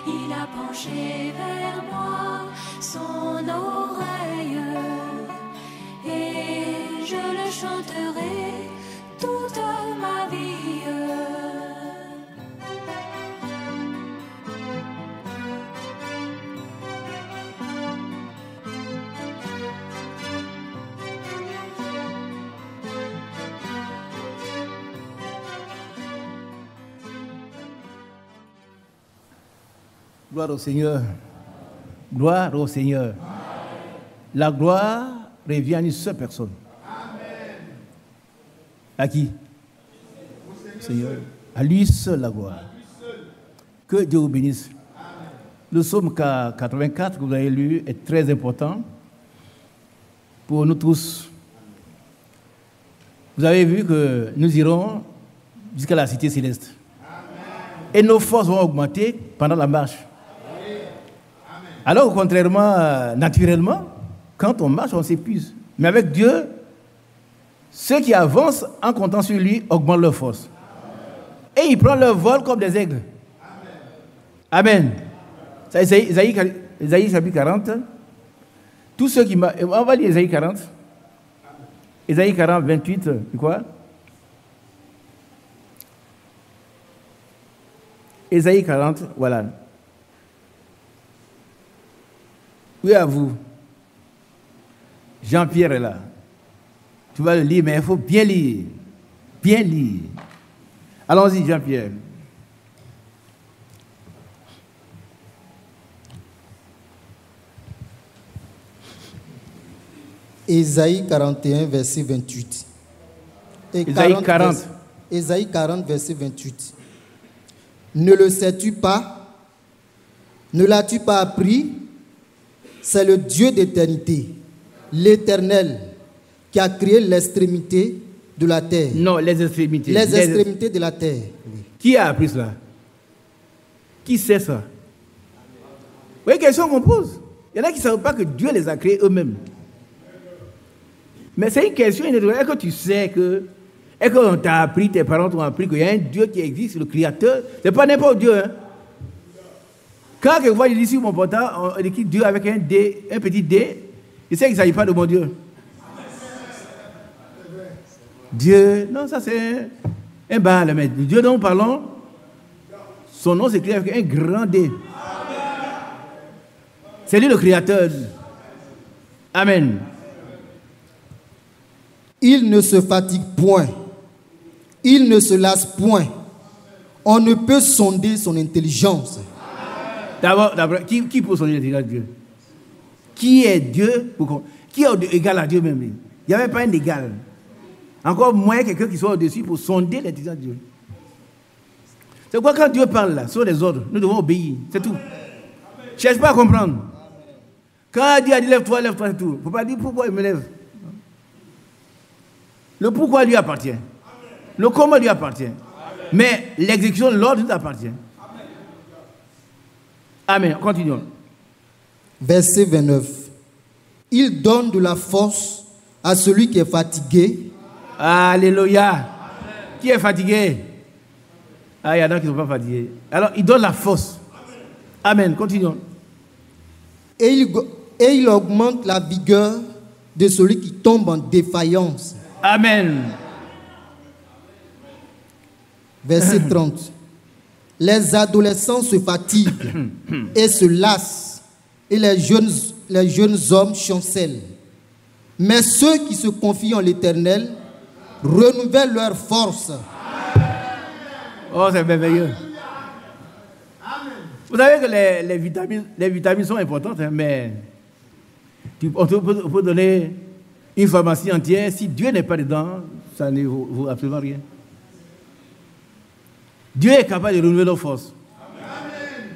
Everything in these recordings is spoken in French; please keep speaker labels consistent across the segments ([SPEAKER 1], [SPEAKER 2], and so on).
[SPEAKER 1] il a penché vers moi son oreille, et je le chanterai toute ma vie.
[SPEAKER 2] Gloire au Seigneur. Gloire au Seigneur. La gloire revient à une seule personne. À qui? Seigneur. À lui seul la gloire. Que Dieu vous bénisse. Le psaume 84 que vous avez lu est très important pour nous tous. Vous avez vu que nous irons jusqu'à la cité céleste. Et nos forces vont augmenter pendant la marche. Alors, contrairement, naturellement, quand on marche, on s'épuise. Mais avec Dieu, ceux qui avancent en comptant sur lui augmentent leur force. Et ils prennent leur vol comme des aigles. Amen. C'est Isaïe chapitre 40. Tous ceux qui marchent. On va lire Isaïe 40. Isaïe 40, 28. C'est quoi? Isaïe 40, voilà. Oui, à vous. Jean-Pierre est là. Tu vas le lire, mais il faut bien lire. Bien lire. Allons-y, Jean-Pierre.
[SPEAKER 3] Ésaïe 41, verset 28.
[SPEAKER 2] Ésaïe 40.
[SPEAKER 3] Ésaïe 40, verset 28. Ne le sais-tu pas? Ne l'as-tu pas appris? C'est le Dieu d'éternité, l'Éternel, qui a créé l'extrémité de la terre.
[SPEAKER 2] Non, les extrémités.
[SPEAKER 3] Les extrémités de la terre. Oui.
[SPEAKER 2] Qui a appris cela? Qui sait ça? Vous voyez, question qu'on pose. Il y en a qui ne savent pas que Dieu les a créés eux-mêmes. Mais c'est une question, est-ce que tu sais que, est-ce qu'on t'a appris, tes parents t'ont appris qu'il y a un Dieu qui existe, le Créateur? Ce n'est pas n'importe Dieu. Hein? Quand quelquefois je dis sur mon portable, on écrit Dieu avec un D, un petit D, je sais qu'il ne s'agit pas de mon Dieu. Dieu, non, ça c'est un bal, mais le Dieu dont nous parlons, son nom s'écrit avec un grand D. C'est lui le Créateur. Amen.
[SPEAKER 3] Il ne se fatigue point. Il ne se lasse point. On ne peut sonder son intelligence.
[SPEAKER 2] D'abord, qui peut sonder l'intelligence de Dieu? Qui est Dieu? Qui est égal à Dieu même? Il n'y avait pas un égal. Encore moins quelqu'un qui soit au-dessus pour sonder l'intelligence de Dieu. C'est quoi quand Dieu parle là, sur les ordres, nous devons obéir. C'est tout. Ne cherche pas à comprendre. Quand Dieu a dit lève-toi, c'est tout. Il ne faut pas dire pourquoi il me lève. Le pourquoi lui appartient. Le comment lui appartient. Mais l'exécution de l'ordre nous appartient. Amen. Continuons.
[SPEAKER 3] Verset 29. Il donne de la force à celui qui est fatigué.
[SPEAKER 2] Alléluia. Amen. Qui est fatigué? Ah, il y en a qui ne sont pas fatigués. Alors, il donne la force. Amen. Continuons.
[SPEAKER 3] Et il augmente la vigueur de celui qui tombe en défaillance.
[SPEAKER 2] Amen.
[SPEAKER 3] Verset 30. Les adolescents se fatiguent et se lassent, et les jeunes hommes chancellent. Mais ceux qui se confient en l'Éternel renouvellent leur force.
[SPEAKER 2] Oh, c'est merveilleux. Vous savez que les vitamines sont importantes, hein, mais on peut donner une pharmacie entière. Si Dieu n'est pas dedans, ça ne vaut absolument rien. Dieu est capable de renouveler nos forces. Amen.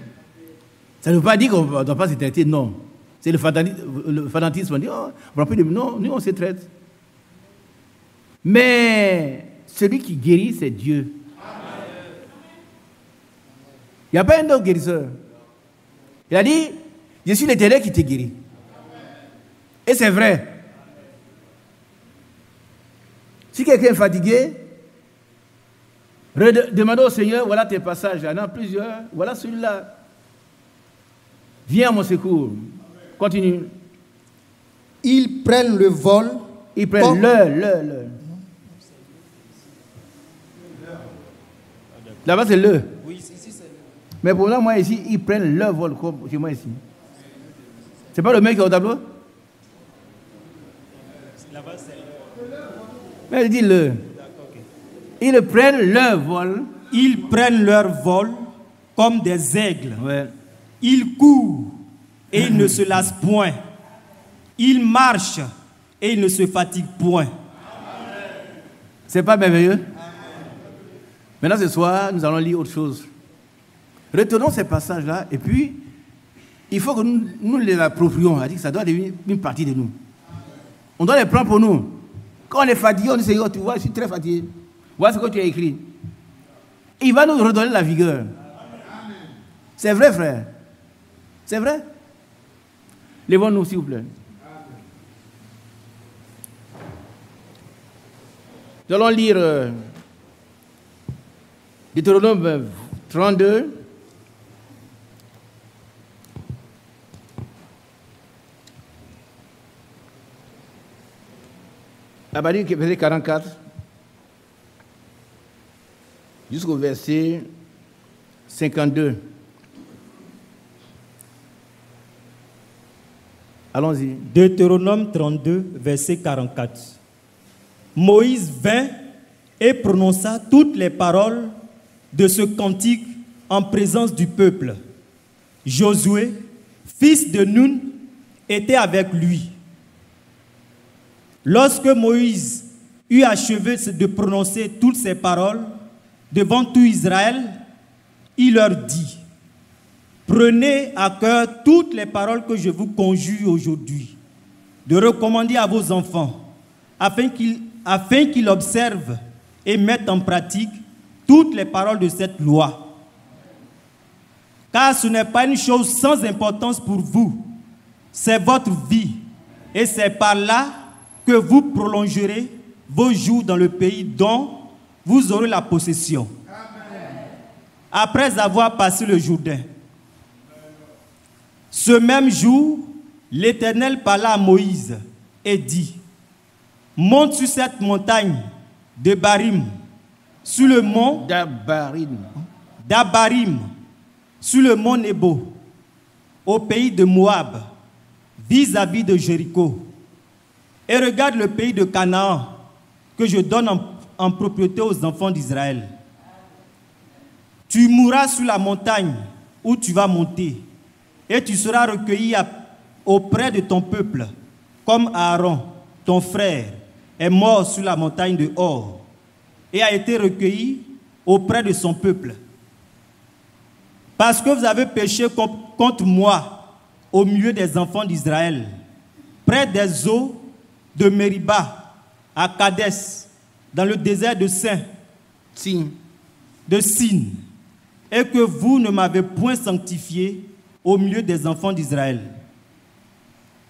[SPEAKER 2] Ça ne veut pas dire qu'on ne doit pas se traiter, non. C'est le fanatisme. On dit, oh, non, nous on se traite. Mais celui qui guérit, c'est Dieu. Il n'y a pas un autre guérisseur. Il a dit, je suis l'Éternel qui te guérit. Et c'est vrai. Si quelqu'un est fatigué, demandez au Seigneur, voilà tes passages, il y en a plusieurs, voilà celui-là. Viens à mon secours. Continue.
[SPEAKER 3] Ils prennent le vol.
[SPEAKER 2] Ils prennent
[SPEAKER 3] comme-
[SPEAKER 2] le. Là-bas, c'est le.
[SPEAKER 3] Oui, ici c'est le.
[SPEAKER 2] Mais pour moi, ici, ils prennent le vol comme chez moi ici. C'est pas le mec qui est au tableau?
[SPEAKER 4] Là-bas, c'est le.
[SPEAKER 2] Mais il dit le. Ils prennent leur vol.
[SPEAKER 4] Ils prennent leur vol comme des aigles.
[SPEAKER 2] Ouais.
[SPEAKER 4] Ils courent et ils ne se lassent point. Ils marchent et ils ne se fatiguent point.
[SPEAKER 2] C'est pas merveilleux? Maintenant, ce soir, nous allons lire autre chose. Retenons ces passages-là et puis, il faut que nous les approprions. C'est-à-dire que ça doit devenir une partie de nous. On doit les prendre pour nous. Quand on est fatigué, on dit, Seigneur, tu vois, je suis très fatigué. Voilà ce que tu as écrit. Il va nous redonner la vigueur. C'est vrai, frère. C'est vrai. Lèvons-nous, s'il vous plaît. Nous allons lire Deutéronome 32. À partir du verset 44 jusqu'au verset 52. Allons-y.
[SPEAKER 4] Deutéronome 32, verset 44. Moïse vint et prononça toutes les paroles de ce cantique en présence du peuple. Josué, fils de Nun, était avec lui. Lorsque Moïse eut achevé de prononcer toutes ces paroles devant tout Israël, il leur dit: prenez à cœur toutes les paroles que je vous conjure aujourd'hui, de recommander à vos enfants, afin qu'ils observent et mettent en pratique toutes les paroles de cette loi. Car ce n'est pas une chose sans importance pour vous, c'est votre vie, et c'est par là que vous prolongerez vos jours dans le pays dont vous aurez la possession. Après avoir passé le Jourdain. Ce même jour, l'Éternel parla à Moïse et dit: monte sur cette montagne de Barim, sur le mont d'Abarim, sur le mont Nebo, au pays de Moab, vis-à-vis de Jéricho, et regarde le pays de Canaan que je donne en propriété aux enfants d'Israël. Tu mourras sur la montagne où tu vas monter, et tu seras recueilli auprès de ton peuple, comme Aaron, ton frère, est mort sur la montagne de Hor, et a été recueilli auprès de son peuple. Parce que vous avez péché contre moi au milieu des enfants d'Israël, près des eaux de Mériba, à Kadès, dans le désert de Sin, et que vous ne m'avez point sanctifié au milieu des enfants d'Israël.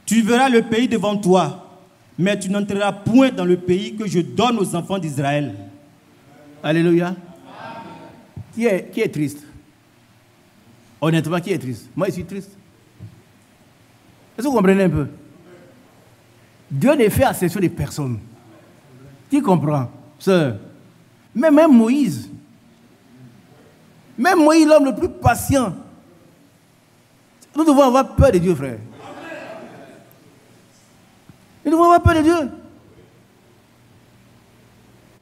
[SPEAKER 4] Tu verras le pays devant toi, mais tu n'entreras point dans le pays que je donne aux enfants d'Israël.
[SPEAKER 2] Alléluia. Qui est triste? Honnêtement, qui est triste? Moi, je suis triste. Est-ce que vous comprenez un peu? Dieu ne fait exception de personne. Qui comprend? Sœur. Mais même Moïse, l'homme le plus patient, nous devons avoir peur de Dieu, frère. Nous devons avoir peur de Dieu.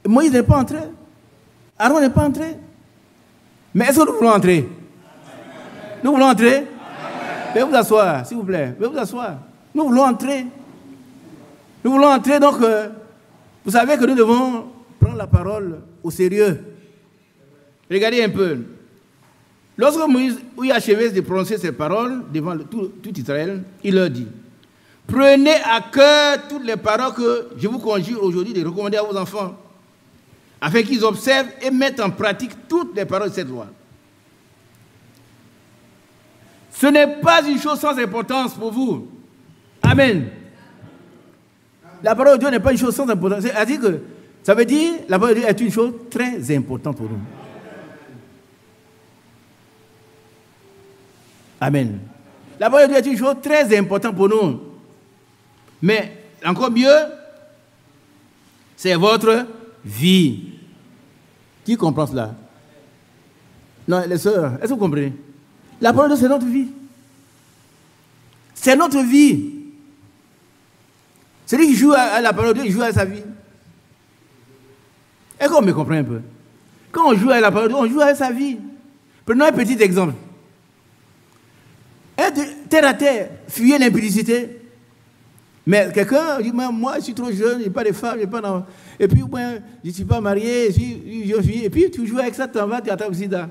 [SPEAKER 2] Moïse n'est pas entré. Aaron n'est pas entré. Mais est-ce que nous voulons entrer? Nous voulons entrer? Veuillez vous asseoir, s'il vous plaît. Veuillez vous asseoir. Nous voulons entrer. Nous voulons entrer, donc, vous savez que nous devons prendre la parole au sérieux. Regardez un peu. Lorsque Moïse eut achevé de prononcer ces paroles devant tout Israël, il leur dit: prenez à cœur toutes les paroles que je vous conjure aujourd'hui de recommander à vos enfants, afin qu'ils observent et mettent en pratique toutes les paroles de cette loi. Ce n'est pas une chose sans importance pour vous. Amen. La parole de Dieu n'est pas une chose sans importance. C'est-à-dire que ça veut dire la parole de Dieu est une chose très importante pour nous. Amen. La parole de Dieu est une chose très importante pour nous. Mais encore mieux, c'est votre vie. Qui comprend cela? Non, les sœurs, est-ce que vous comprenez? La parole de Dieu, c'est notre vie. C'est notre vie. Celui qui joue à la parole de Dieu, il joue à sa vie. Est-ce qu'on me comprend un peu? Quand on joue à la parole de Dieu, on joue à sa vie. Prenons un petit exemple. Terre à terre, fuyez l'impudicité. Mais quelqu'un dit, moi, je suis trop jeune, je n'ai pas de femme, je n'ai pas d'enfant. Et puis, moi, je ne suis pas marié, je suis jeune fille. Et puis, tu joues avec ça, tu en vas, tu attrapes le sida.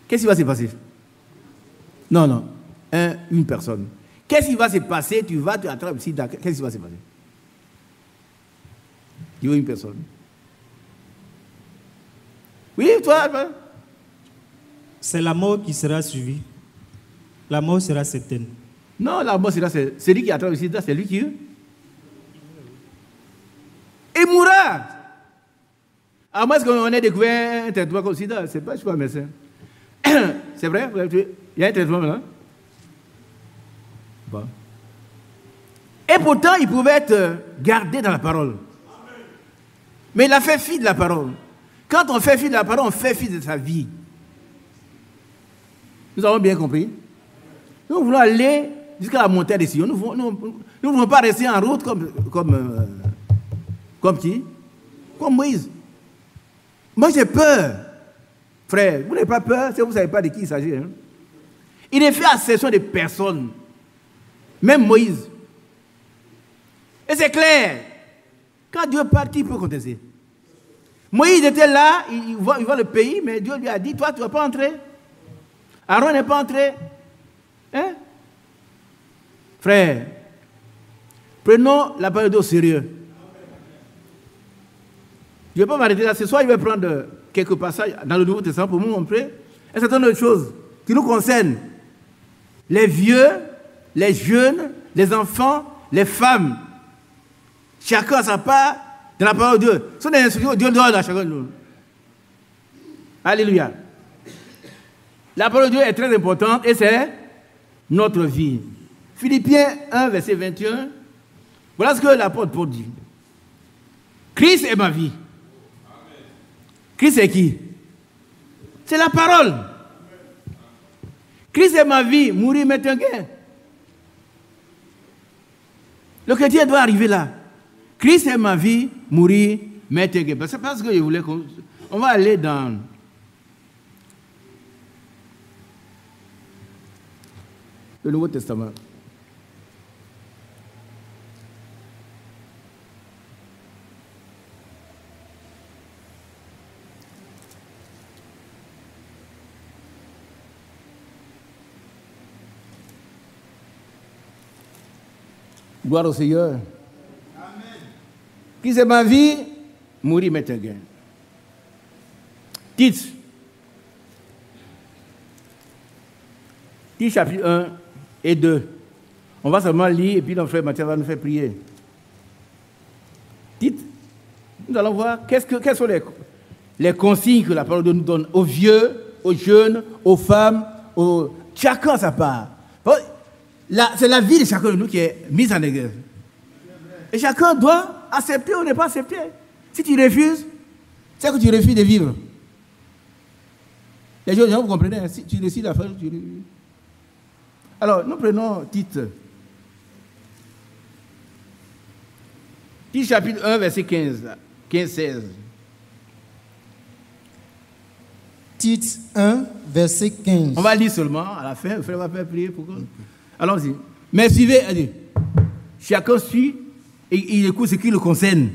[SPEAKER 2] Qu'est-ce qui va se passer? Non. Une personne. Qu'est-ce qui va se passer? Tu vas, tu attrapes le sida. Qu'est-ce qui va se passer? Tu veux une personne. Oui, toi.
[SPEAKER 4] C'est la mort qui sera suivie. La mort sera certaine.
[SPEAKER 2] Non, la mort sera certaine. Celui qui attrape le sida, c'est lui qui... Il mourra. À moins qu'on ait découvert un traitement comme le sida. C'est pas, je ne suis pas médecin. C'est vrai? Il y a un traitement là? Bon. Et pourtant, il pouvait être gardé dans la parole. Mais il a fait fi de la parole. Quand on fait fi de la parole, on fait fi de sa vie. Nous avons bien compris. Nous voulons aller jusqu'à la montagne des Sion. Nous ne voulons pas rester en route comme qui? Comme Moïse. Moi, j'ai peur. Frère, vous n'avez pas peur si vous ne savez pas de qui il s'agit. Hein? Il est fait accession de personnes. Même Moïse. Et c'est clair. Quand Dieu part, qui peut contester? Moïse était là, il voit le pays, mais Dieu lui a dit, toi, tu ne vas pas entrer. Aaron n'est pas entré. Hein? Frère, prenons la parole au sérieux. Je ne vais pas m'arrêter là. Ce soir, je vais prendre quelques passages dans le Nouveau Testament pour vous montrer un certain nombre de choses qui nous concernent. Les vieux, les jeunes, les enfants, les femmes. Chacun a sa part dans la parole de Dieu. Ce sont des instructions que Dieu donne à chacun de nous. Alléluia. La parole de Dieu est très importante et c'est notre vie. Philippiens 1, verset 21. Voilà ce que l'apôtre Paul dit. Christ est ma vie. Christ est qui? C'est la parole. Christ est ma vie. Mourir m'est un gain. Le chrétien doit arriver là. Christ est ma vie. Mourir m'est un gain. C'est parce que je voulais qu'on... On va aller dans... le Nouveau Testament. Gloire au Seigneur. Amen. Qui c'est ma vie? Mourir m'est un gain. Tite. Tite chapitre 1 et 2. On va seulement lire et puis notre frère Mathieu va nous faire prier. Tite, nous allons voir quelles sont les consignes que la parole de Dieu nous donne aux vieux, aux jeunes, aux femmes, chacun à sa part. C'est la vie de chacun de nous qui est mise en exergue. Et chacun doit accepter ou ne pas accepter. Si tu refuses, c'est que tu refuses de vivre. Les gens, vous comprenez, hein? Si tu décides à faire, tu refuses. Alors, nous prenons Tite. Tite chapitre 1, verset 15-16.
[SPEAKER 3] Tite 1, verset 15.
[SPEAKER 2] On va lire seulement, à la fin, le frère va faire prier pour qu'on... Allons-y. Mais suivez, allez. Chacun suit et il écoute ce qui le concerne.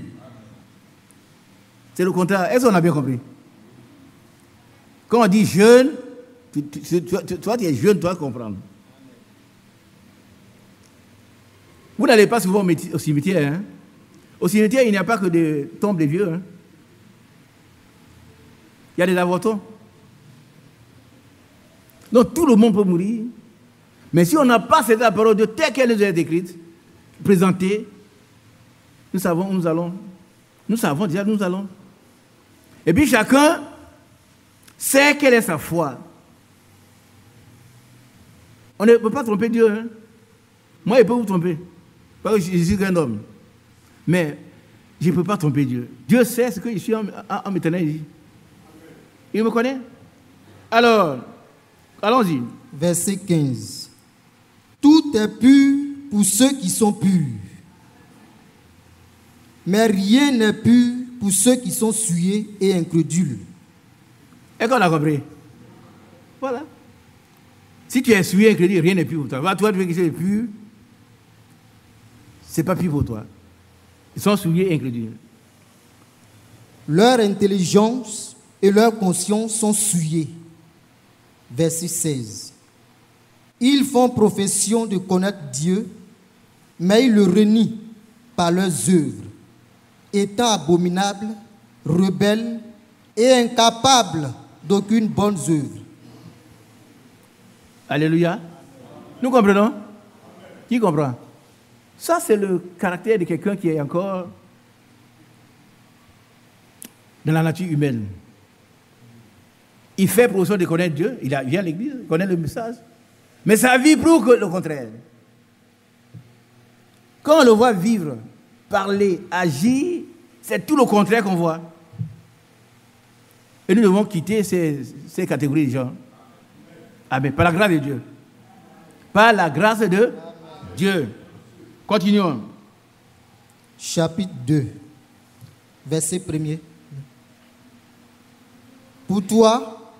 [SPEAKER 2] C'est le contraire. Est-ce qu'on a bien compris? Quand on dit jeune, toi, tu es jeune, tu vas comprendre. Vous n'allez pas souvent au cimetière. Hein? Au cimetière, il n'y a pas que des tombes des vieux. Hein? Il y a des avortons. Donc tout le monde peut mourir. Mais si on n'a pas cette parole de telle qu'elle nous est décrite, présentée, nous savons où nous allons. Nous savons déjà où nous allons. Et puis chacun sait quelle est sa foi. On ne peut pas tromper Dieu. Hein? Moi, je peux vous tromper. Parce que je suis qu'un homme. Mais je ne peux pas tromper Dieu. Dieu sait ce que je suis en m'éternel. Il me connaît. Alors, allons-y.
[SPEAKER 3] Verset 15. Tout est pur pour ceux qui sont purs. Mais rien n'est pur pour ceux qui sont souillés et incrédules.
[SPEAKER 2] Est-ce qu'on a compris? Voilà. Si tu es souillé et incrédule, rien n'est pur pour toi. Toi, tu veux que c'est pur. Ce n'est pas pur pour toi. Ils sont souillés et incrédules.
[SPEAKER 3] Leur intelligence et leur conscience sont souillées. Verset 16. Ils font profession de connaître Dieu, mais ils le renient par leurs œuvres, étant abominables, rebelles et incapables d'aucune bonne œuvre.
[SPEAKER 2] Alléluia. Nous comprenons? Qui comprend? Ça, c'est le caractère de quelqu'un qui est encore dans la nature humaine. Il fait profession de connaître Dieu, il vient à l'église, il connaît le message, mais sa vie prouve le contraire. Quand on le voit vivre, parler, agir, c'est tout le contraire qu'on voit. Et nous devons quitter ces catégories de gens. Amen. Par la grâce de Dieu. Par la grâce de Dieu. Continuons.
[SPEAKER 3] Chapitre 2, verset 1er. Pour toi,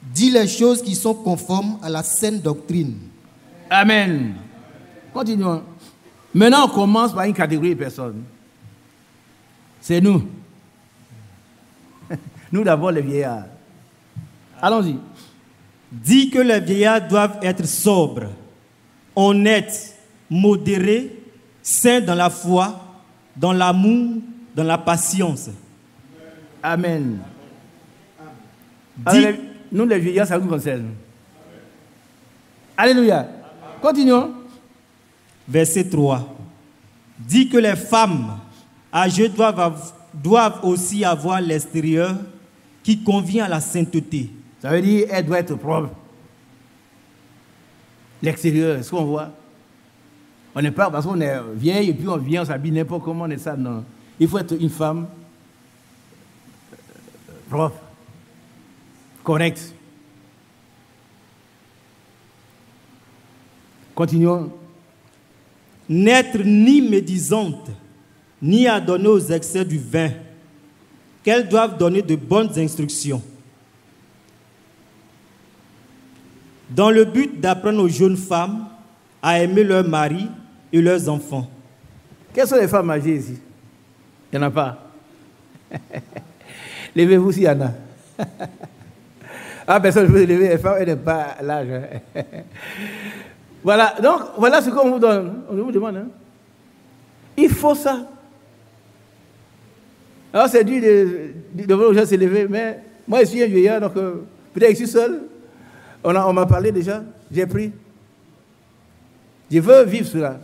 [SPEAKER 3] dis les choses qui sont conformes à la saine doctrine.
[SPEAKER 2] Amen. Continuons. Maintenant, on commence par une catégorie de personnes. C'est nous. Nous d'abord, les vieillards. Allons-y.
[SPEAKER 4] Dit que les vieillards doivent être sobres, honnêtes, modérés, saints dans la foi, dans l'amour, dans la patience.
[SPEAKER 2] Amen. Alors, nous, les vieillards, ça nous concerne. Alléluia. Continuons.
[SPEAKER 4] Verset 3. Dit que les femmes âgées doivent aussi avoir l'extérieur qui convient à la sainteté.
[SPEAKER 2] Ça veut dire qu'elle doit être propre. L'extérieur, ce qu'on voit. On n'est pas parce qu'on est vieille et puis on vient, on s'habille n'importe comment, on est ça, non. Il faut être une femme propre, correcte. Continuons.
[SPEAKER 4] N'être ni médisante, ni à donner aux excès du vin, qu'elles doivent donner de bonnes instructions. Dans le but d'apprendre aux jeunes femmes à aimer leurs maris et leurs enfants.
[SPEAKER 2] Quelles sont les femmes âgées ici? Il n'y en a pas. Levez-vous s'il y en a. Ah, personne ne peut se lever, les femmes, elles n'ont pas l'âge. Voilà, donc, voilà ce qu'on vous donne. On vous demande. Hein? Il faut ça. Alors, c'est dur de voir aux gens se lever, mais moi, je suis un vieillard, donc peut-être que je suis seul. On m'a parlé déjà, j'ai pris. Je veux vivre cela.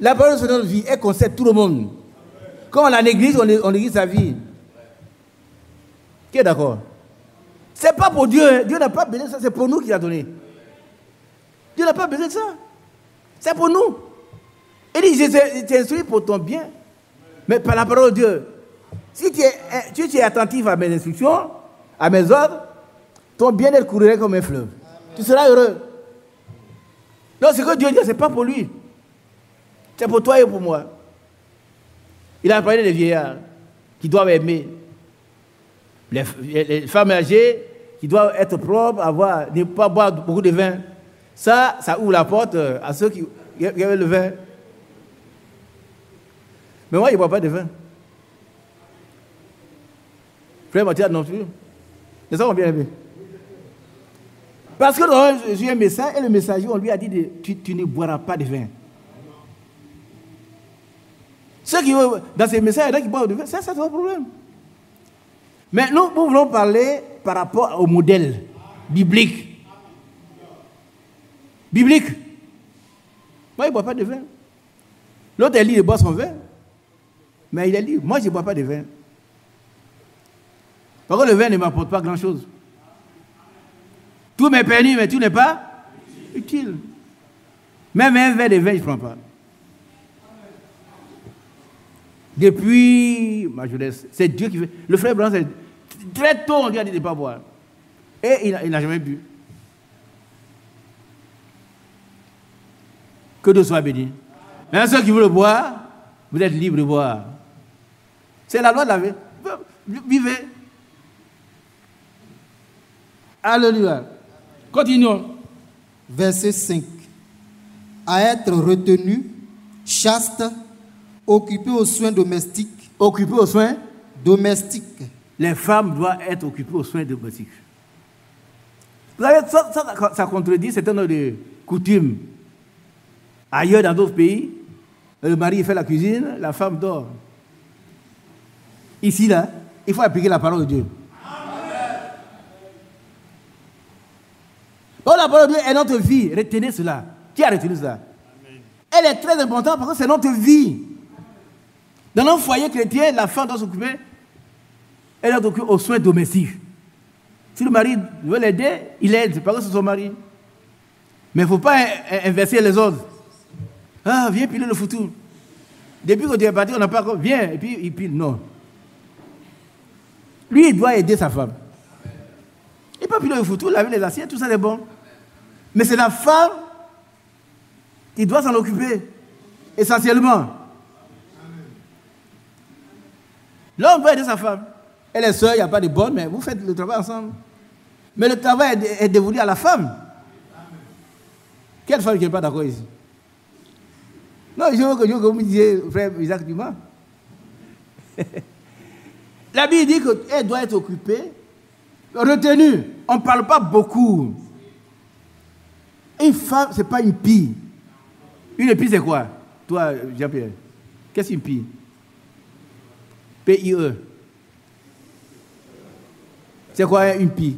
[SPEAKER 2] La parole de notre vie, elle concerne tout le monde. Quand on la néglige, on néglige sa vie. Qui est d'accord? C'est pas pour Dieu. Hein. Dieu n'a pas besoin de ça, c'est pour nous qu'il a donné. Dieu n'a pas besoin de ça. C'est pour nous. Il dit, je t'instruis pour ton bien. Mais par la parole de Dieu. Si tu es attentif à mes instructions, à mes ordres, ton bien-être courrait comme un fleuve. Tu seras heureux. Non, ce que Dieu dit, ce n'est pas pour lui. C'est pour toi et pour moi. Il a parlé des vieillards qui doivent aimer. Les femmes âgées qui doivent être propres, ne pas boire beaucoup de vin. Ça ouvre la porte à ceux qui avaient le vin. Mais moi, je ne bois pas de vin. Frère Mathias non plus. C'est ça qu'on vient aimer. Parce que j'ai eu un message et le messager, on lui a dit tu ne boiras pas de vin. Ceux qui dans ces messages, il y en a qui boivent du vin, ça c'est un problème. Mais nous voulons parler par rapport au modèle biblique. Biblique. Moi, je ne bois pas de vin. L'autre, elle dit de boire son vin. Mais il a dit, moi, je ne bois pas de vin. Parce que le vin ne m'apporte pas grand-chose. Tout m'est permis, mais tout n'est pas utile. Même un verre de vin, je ne prends pas. Depuis ma jeunesse, c'est Dieu qui fait. Le frère Blanc, c'est très tôt, on lui a dit de ne pas boire. Et il n'a jamais bu. Que Dieu soit béni. Maintenant, ceux qui veulent boire, vous êtes libres de boire. C'est la loi de la vie. Vivez. Alléluia. Continuons.
[SPEAKER 3] Verset 5. À être retenu, chaste, occupé aux soins domestiques.
[SPEAKER 2] Occupé aux soins
[SPEAKER 3] domestiques.
[SPEAKER 2] Les femmes doivent être occupées aux soins domestiques. Vous savez, ça contredit certains nombre de coutumes. Ailleurs, dans d'autres pays, le mari fait la cuisine, la femme dort. Ici, là, il faut appliquer la parole de Dieu. Donc, la parole de Dieu est notre vie. Retenez cela. Qui a retenu cela? Amen. Elle est très importante parce que c'est notre vie. Dans un foyer chrétien, la femme doit s'occuper, elle doit s'occuper aux soins domestiques. Si le mari veut l'aider, il aide, parce que c'est son mari. Mais il ne faut pas inverser les ordres. Ah, viens piler le foutu. Depuis que tu es parti, on n'a pas encore. Viens, et puis il pile. Non. Lui, il doit aider sa femme. Il peut piler le foutu, laver les assiettes, tout ça c'est bon. Mais c'est la femme qui doit s'en occuper, essentiellement. L'homme doit aider sa femme. Elle est seule, il n'y a pas de bonne, mais vous faites le travail ensemble. Mais le travail est dévolu à la femme. Quelle femme qui n'est pas d'accord ici? Non, je veux que vous me disiez, frère Isaac Dumas. La Bible dit qu'elle doit être occupée, retenue. On ne parle pas beaucoup. Une femme, ce n'est pas une pie. Une pie, c'est quoi? Toi, Jean-Pierre, qu'est-ce qu'une pie? P-I-E. C'est quoi une pie?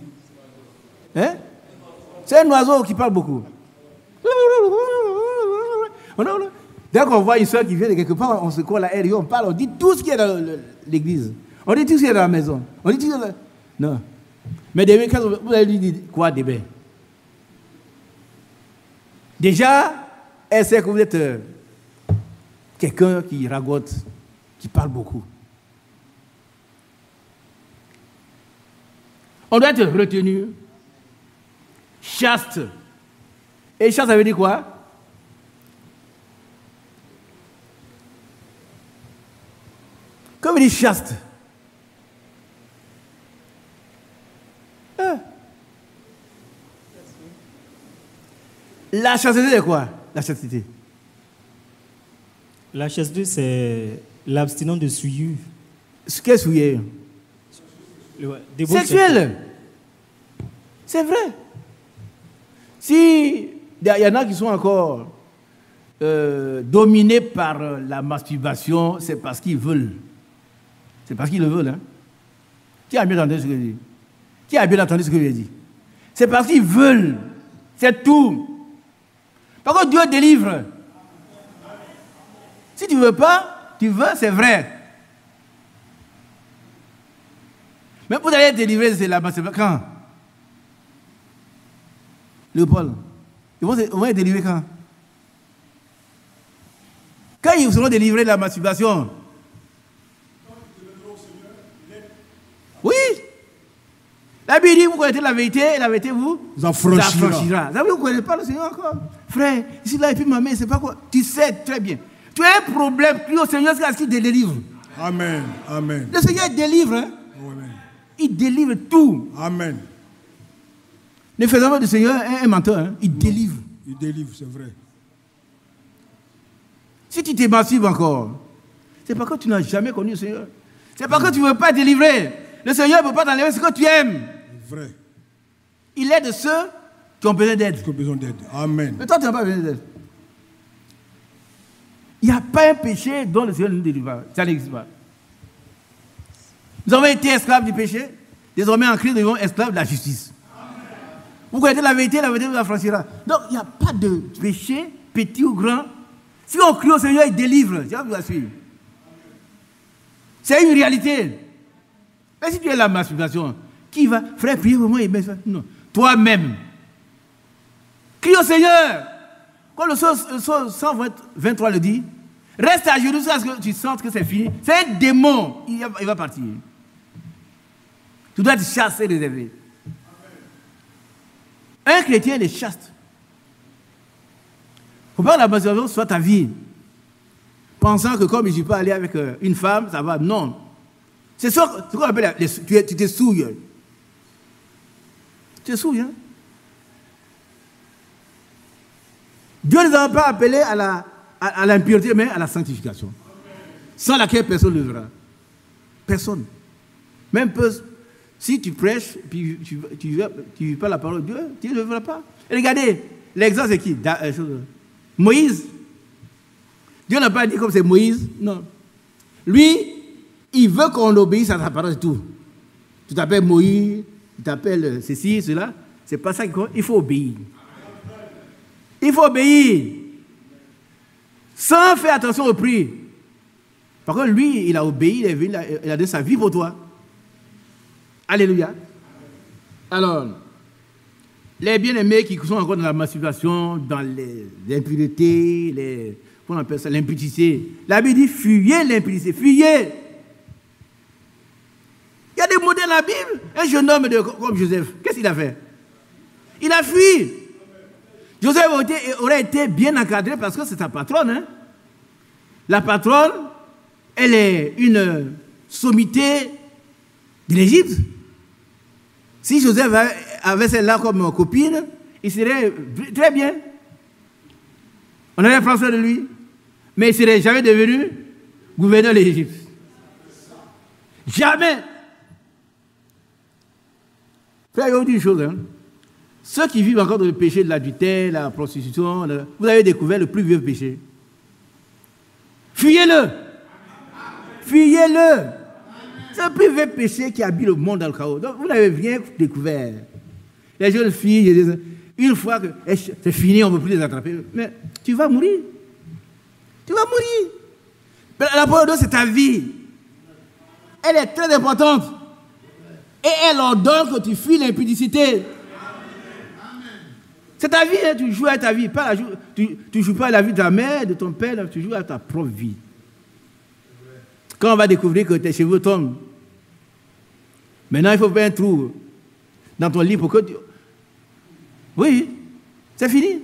[SPEAKER 2] Hein? C'est un oiseau qui parle beaucoup. Dès qu'on voit une soeur qui vient de quelque part, on se colle à elle, on parle, on dit tout ce qui est dans l'église. On dit tout ce qui est dans la maison. On dit tout ce qui est dans... Non. Mais demain, quand vous allez lui dire quoi demain? Déjà, elle sait que vous êtes quelqu'un qui ragote, qui parle beaucoup. On doit être retenu, chaste. Et chaste, ça veut dire quoi? Que veut dire chaste? La chasteté, c'est quoi? La chasteté.
[SPEAKER 4] La chasteté, c'est l'abstinence de souillure.
[SPEAKER 2] Ce qu'est souillure? Sexuel. C'est vrai. Si il y en a qui sont encore dominés par la masturbation, c'est parce qu'ils veulent. C'est parce qu'ils le veulent. Hein? Qui a bien entendu ce que je dis? Qui a bien entendu ce que je dis? C'est parce qu'ils veulent. C'est tout. Parce que Dieu délivre. Si tu ne veux pas, tu veux, c'est vrai. Mais vous allez être délivré, c'est là-bas, c'est quand? Léopold, ils vont être délivrés quand? Quand ils seront délivrés de la masturbation? Oui. La Bible dit, vous connaissez la vérité, et la vérité vous affranchira. Vous ne connaissez pas le Seigneur encore. Frère, ici, là, et puis ma mère, c'est pas quoi. Tu sais très bien. Tu as un problème, prie au Seigneur, c'est ce qu'il te délivre.
[SPEAKER 5] Amen. Amen.
[SPEAKER 2] Le Seigneur délivre. Hein?
[SPEAKER 5] Amen.
[SPEAKER 2] Il délivre tout.
[SPEAKER 5] Amen.
[SPEAKER 2] Ne faisons pas du Seigneur un menteur. Hein? Il délivre.
[SPEAKER 5] Il délivre, c'est vrai.
[SPEAKER 2] Si tu t'émancipes encore, c'est parce que tu n'as jamais connu le Seigneur. C'est parce que tu ne veux pas délivrer. Le Seigneur ne peut pas t'enlever ce que tu aimes.
[SPEAKER 5] C'est vrai.
[SPEAKER 2] Il aide ceux qui ont besoin d'aide.
[SPEAKER 5] Qui ont besoin d'aide. Amen.
[SPEAKER 2] Mais toi, tu n'as pas besoin d'aide. Il n'y a pas un péché dont le Seigneur ne nous délivre pas. Ça n'existe pas. Nous avons été esclaves du péché. Désormais, en Christ, nous sommes esclaves de la justice. Amen. Vous connaissez la vérité vous affranchira. Donc, il n'y a pas de péché, petit ou grand. Si on crie au Seigneur, il délivre. C'est ça que vous suivre. C'est une réalité. Mais si tu es la masturbation, qui va, frère, prier pour moi? Non. Toi-même. Crie au Seigneur. Comme le psaume 123 le dit, reste à genoux jusqu'à ce que tu sentes que c'est fini. C'est un démon. Il va partir. Tu dois être chaste et réservé. Un chrétien, il est chaste. Il ne faut pas que la masturbation soit ta vie. Pensant que comme je ne peux aller avec une femme, ça va. Non. C'est ce qu'on appelle, tu te souilles. Tu te souilles, hein? Dieu ne nous a pas appelés à l'impureté, mais à la sanctification. Sans laquelle personne ne le verra. Personne. Même si tu prêches, puis tu ne vis pas la parole de Dieu, tu ne le verras pas. Et regardez, l'exemple c'est qui? Moïse. Dieu n'a pas dit comme c'est Moïse. Non. Lui, il veut qu'on obéisse à sa parole, c'est tout. Tu t'appelles Moïse, tu t'appelles ceci, cela. C'est pas ça qu'il faut. Il faut obéir. Il faut obéir. Sans faire attention au prix. Par contre, lui, il a obéi, il a donné sa vie pour toi. Alléluia. Alors, les bien-aimés qui sont encore dans la masturbation, dans l'impureté, comment on appelle ça, l'impudicité. La Bible dit, fuyez l'impudicité, fuyez. Il y a des mots dans la Bible. Un jeune homme comme Joseph, qu'est-ce qu'il a fait? Il a fui. Joseph aurait été bien encadré parce que c'est sa patronne. Hein? La patronne, elle est une sommité de l'Égypte. Si Joseph avait celle-là comme copine, il serait très bien. On aurait pris soin de lui. Mais il ne serait jamais devenu gouverneur de l'Égypte. Jamais. Frère, il y a une chose. Hein? Ceux qui vivent encore dans le péché de l'adultère, la prostitution, vous avez découvert le plus vieux péché. Fuyez-le. Fuyez-le. C'est le plus vieux péché qui habite le monde dans le chaos. Donc, vous n'avez rien découvert. Les jeunes filles, une fois que c'est fini, on ne peut plus les attraper. Mais tu vas mourir. Tu vas mourir. Mais la parole de Dieu, c'est ta vie. Elle est très importante. Et elle ordonne que tu fuis l'impudicité. C'est ta vie, hein, tu joues à ta vie. Tu ne joues pas à la vie de ta mère, de ton père, tu joues à ta propre vie. Quand on va découvrir que tes cheveux tombent, maintenant il faut faire un trou dans ton lit pour que tu... Oui, c'est fini.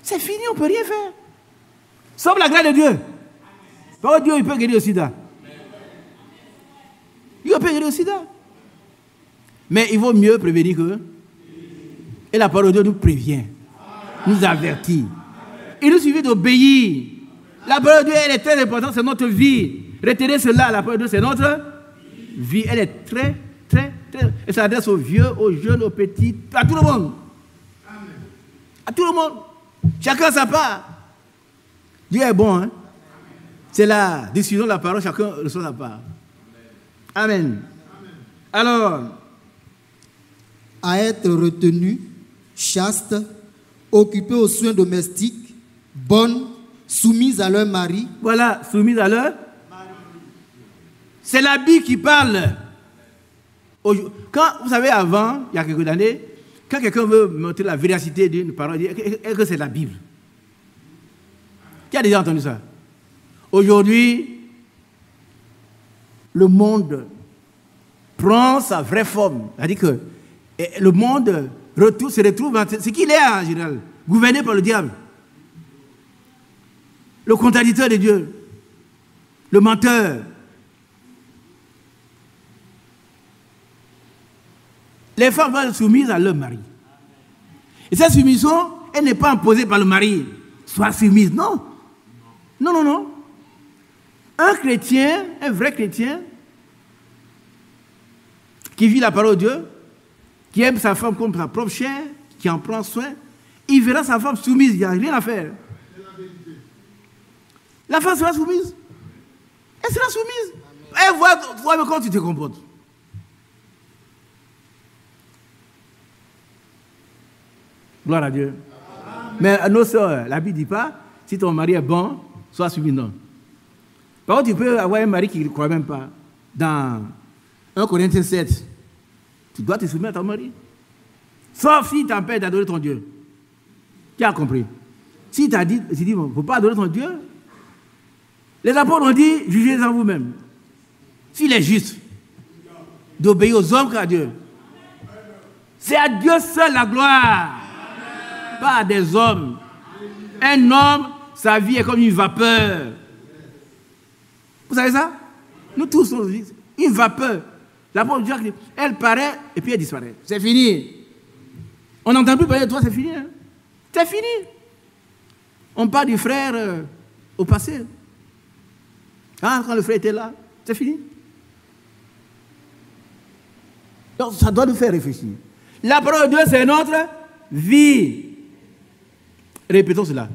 [SPEAKER 2] C'est fini, on ne peut rien faire. Sauf la grâce de Dieu. Par Dieu, il peut guérir le sida. Il peut guérir le sida. Mais il vaut mieux prévenir que... Et la parole de Dieu nous prévient, nous avertit. Il nous suffit d'obéir. La parole de Dieu, elle est très importante, c'est notre vie. Retenez cela, la parole de Dieu, c'est notre vie. Elle est très, très, très... Elle s'adresse aux vieux, aux jeunes, aux petits, à tout le monde. À tout le monde. Chacun sa part. Dieu est bon, hein? C'est la décision de la parole, chacun reçoit sa part. Amen. Alors,
[SPEAKER 3] à être retenu, chaste, occupées aux soins domestiques, bonnes, soumises à leur mari.
[SPEAKER 2] Voilà, soumises à leur mari. C'est la Bible qui parle. Quand, vous savez, avant, il y a quelques années, quand quelqu'un veut montrer la véracité d'une parole, il dit que c'est la Bible. Qui a déjà entendu ça? Aujourd'hui, le monde prend sa vraie forme. C'est-à-dire que le monde se retrouve, ce qu'il est en général, gouverné par le diable. Le contradicteur de Dieu. Le menteur. Les femmes vont être soumises à leur mari. Et cette soumission, elle n'est pas imposée par le mari. Sois soumise, non. Non, non, non. Un chrétien, un vrai chrétien, qui vit la parole de Dieu, qui aime sa femme comme sa propre chair, qui en prend soin, il verra sa femme soumise, il n'y a rien à faire. La femme sera soumise. Elle sera soumise. Elle voit comment tu te comportes. Gloire à Dieu. Mais à nos soeurs, la Bible ne dit pas, si ton mari est bon, sois soumis, non. Par contre, tu peux avoir un mari qui ne croit même pas. Dans 1 Corinthiens 7, tu dois te soumettre à ton mari. Sauf si tu empêches d'adorer ton Dieu. Tu as compris? Si tu as dit, il ne faut pas adorer ton Dieu, les apôtres ont dit, jugez en vous-même. S'il est juste d'obéir aux hommes qu'à Dieu, c'est à Dieu seul la gloire, pas à des hommes. Un homme, sa vie est comme une vapeur. Vous savez ça? Nous tous, on dit, une vapeur. L'apôtre Jacques, elle paraît et puis elle disparaît. C'est fini. On n'entend plus parler de toi, c'est fini. Hein? C'est fini. On parle du frère au passé. Ah, quand le frère était là, c'est fini. Donc ça doit nous faire réfléchir. La parole de Dieu, c'est notre vie. Répétons cela.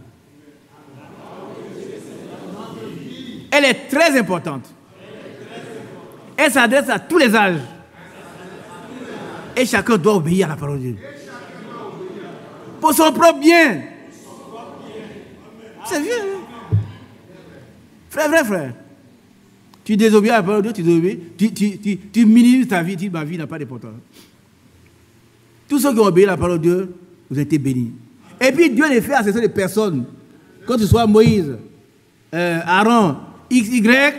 [SPEAKER 2] Elle est très importante. Elle s'adresse à tous les âges. Et chacun doit obéir à la parole de Dieu. Pour son propre bien. C'est vieux. Hein? Frère. Tu désobéis à la parole de Dieu, tu minimises ta vie, tu dis ma vie n'a pas d'importance. Tous ceux qui ont obéi à la parole de Dieu, vous avez été bénis. Et puis Dieu les fait à ces personnes, quand ce soit Moïse, Aaron, X, Y,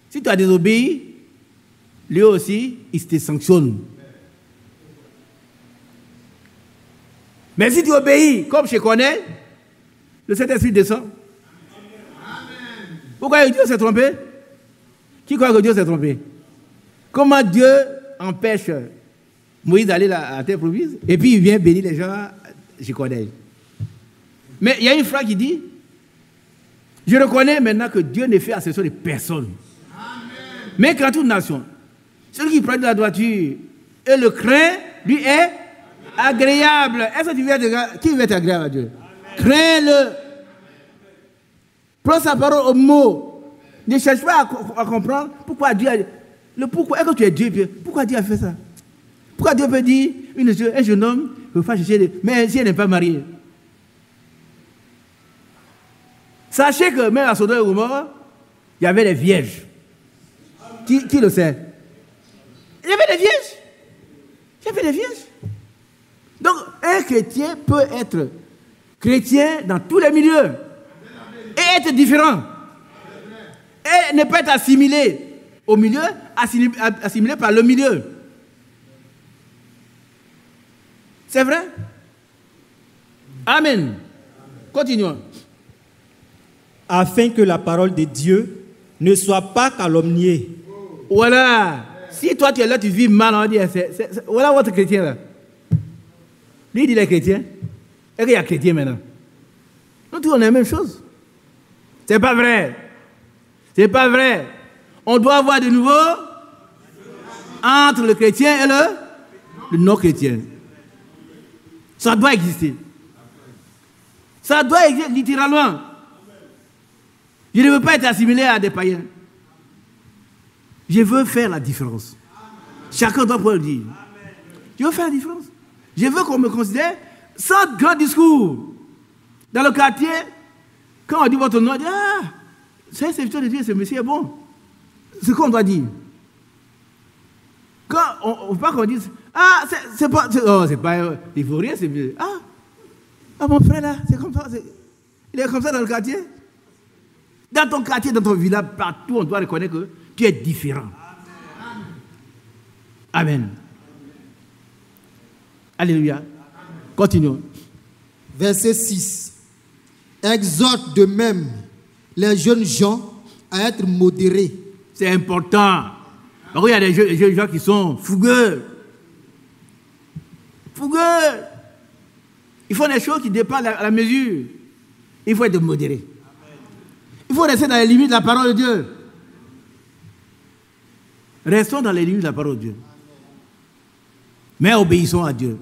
[SPEAKER 2] si tu as désobéi, lui aussi, il te sanctionne. Mais si tu obéis, comme je connais, le Saint-Esprit descend. Pourquoi Dieu s'est trompé? Qui croit que Dieu s'est trompé? Comment Dieu empêche Moïse d'aller à la terre promise et puis il vient bénir les gens, je connais. Mais il y a une phrase qui dit, je reconnais maintenant que Dieu ne fait accession de personne. Mais qu'à toute nation, celui qui prend de la droiture et le craint, lui est agréable. Est-ce que tu veux être, qui veut être agréable à Dieu? Crains-le. Prends sa parole au mot. Ne cherche pas à comprendre pourquoi Dieu a... Le pourquoi, est-ce que tu es Dieu? Pourquoi Dieu a fait ça? Pourquoi Dieu peut dire, un jeune homme ne peut pas chercher... Mais si elle n'est pas mariée. Sachez que même à Sodome et Gomorrhe, il y avait des vierges. Qui le sait? Il y avait des vierges. Il y avait des vierges. Donc, un chrétien peut être chrétien dans tous les milieux et être différent. Et ne pas être assimilé au milieu, assimilé par le milieu. C'est vrai? Amen. Continuons.
[SPEAKER 4] Afin que la parole de Dieu ne soit pas calomniée.
[SPEAKER 2] Voilà. Si toi tu es là, tu vis mal, on va dire, voilà votre chrétien là. Lui, il dit les chrétiens. Et qu'il y a chrétien maintenant. Nous tous, on a la même chose. C'est pas vrai. C'est pas vrai. On doit avoir de nouveau entre le chrétien et le non-chrétien. Ça doit exister. Ça doit exister littéralement. Je ne veux pas être assimilé à des païens. Je veux faire la différence. Chacun doit pouvoir le dire. Je veux faire la différence. Je veux qu'on me considère sans grand discours. Dans le quartier, quand on dit votre nom, on dit ah, c'est un serviteur de Dieu, ce monsieur est bon. C'est ce qu'on doit dire. Quand on ne veut pas qu'on dise ah, c'est pas. Il faut rien, c'est ah, mon frère là, c'est comme ça. Il est comme ça dans le quartier. Dans ton quartier, dans ton village, partout, on doit reconnaître que tu es différent. Amen. Alléluia. Continuons.
[SPEAKER 3] Verset 6. Exhorte de même les jeunes gens à être modérés.
[SPEAKER 2] C'est important. Parce qu'il y a des jeunes gens qui sont fougueux. Fougueux. Ils font des choses qui dépassent la mesure. Il faut être modéré. Il faut rester dans les limites de la parole de Dieu. Restons dans les limites de la parole de Dieu. Mais obéissons à Dieu.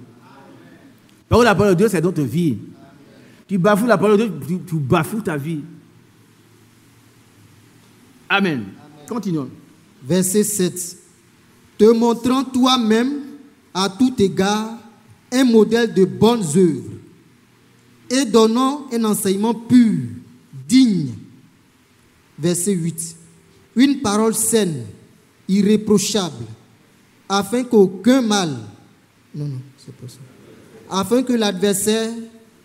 [SPEAKER 2] Parce que la parole de Dieu, c'est notre vie. Tu bafoues la parole de Dieu, tu bafoues ta vie. Amen. Continuons.
[SPEAKER 3] Verset 7. Te montrant toi-même à tout égard un modèle de bonnes œuvres et donnant un enseignement pur, digne. Verset 8. Une parole saine, irréprochable, afin qu'aucun mal, afin que l'adversaire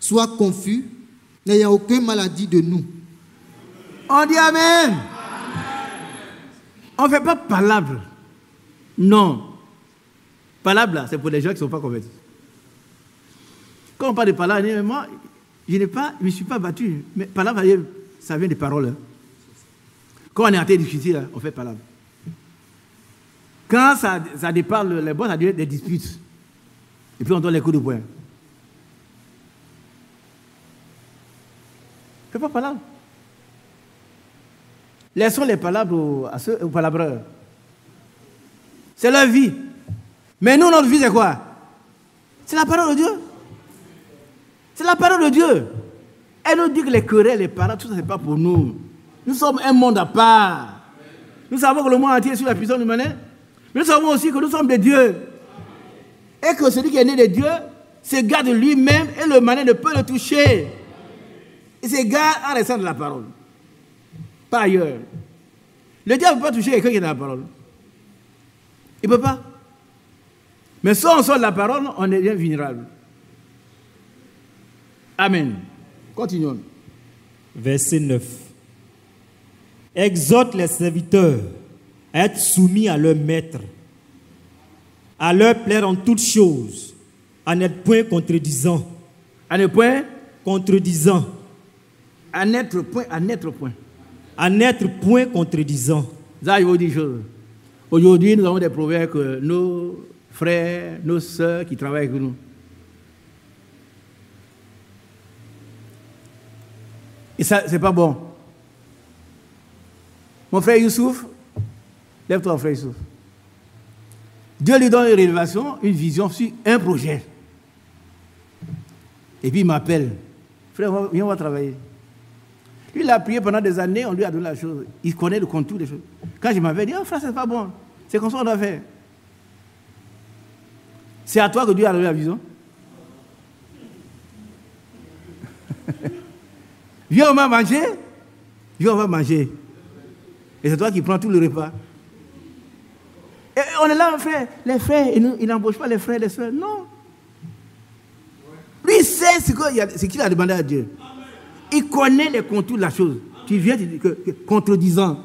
[SPEAKER 3] soient confus, n'ayant aucune maladie de nous.
[SPEAKER 2] On dit Amen. On ne fait pas palabre. Non. Palabre, là, c'est pour les gens qui ne sont pas convertis. Quand on parle de palabre, moi, je ne me suis pas battu. Mais palabre, ça vient des paroles. Hein. Quand on est en train de discuter, là, on fait palabre. Quand ça déparle les bois, ça devient des disputes. Et puis on donne les coups de poing. Fais pas palabre. Laissons les palabres aux palabreurs. C'est leur vie. Mais nous, notre vie, c'est quoi? C'est la parole de Dieu. C'est la parole de Dieu. Elle nous dit que les querelles, les paroles, tout ça, ce n'est pas pour nous. Nous sommes un monde à part. Nous savons que le monde entier est sous la puissance humaine. Mais nous savons aussi que nous sommes des dieux. Et que celui qui est né de Dieu se garde lui-même et le malin ne peut le toucher. Il se garde en restant de la parole. Pas ailleurs. Le diable ne peut pas toucher quelqu'un qui est dans la parole. Il ne peut pas. Mais si on sort de la parole, on est bien vulnérable. Amen. Continuons.
[SPEAKER 4] Verset 9. Exhorte les serviteurs à être soumis à leur maître, à leur plaire en toutes choses, à n'être point contredisant.
[SPEAKER 2] À ne point
[SPEAKER 4] contredisant.
[SPEAKER 2] À n'être point. À n'être point.
[SPEAKER 4] À n'être point contredisant.
[SPEAKER 2] Ça, je vous dis une chose. Aujourd'hui, nous avons des proverbes que nos frères, nos sœurs qui travaillent avec nous. Et ça, c'est pas bon. Mon frère Youssouf, lève-toi, frère Youssouf. Dieu lui donne une révélation, une vision sur un projet. Et puis il m'appelle. Frère, viens, on va travailler. Lui, il a prié pendant des années, on lui a donné la chose. Il connaît le contour des choses. Quand je m'avais dit, oh frère, c'est pas bon. C'est comme ça qu'on doit faire. C'est à toi que Dieu a donné la vision. Viens, on va manger. Viens, on va manger. Et c'est toi qui prends tout le repas. Et on est là, frère. Les frères, il n'embauche pas les frères et les soeurs. Non. Lui, il sait ce qu'il a demandé à Dieu. Il connaît les contours de la chose. Tu viens, tu dis que contredisant.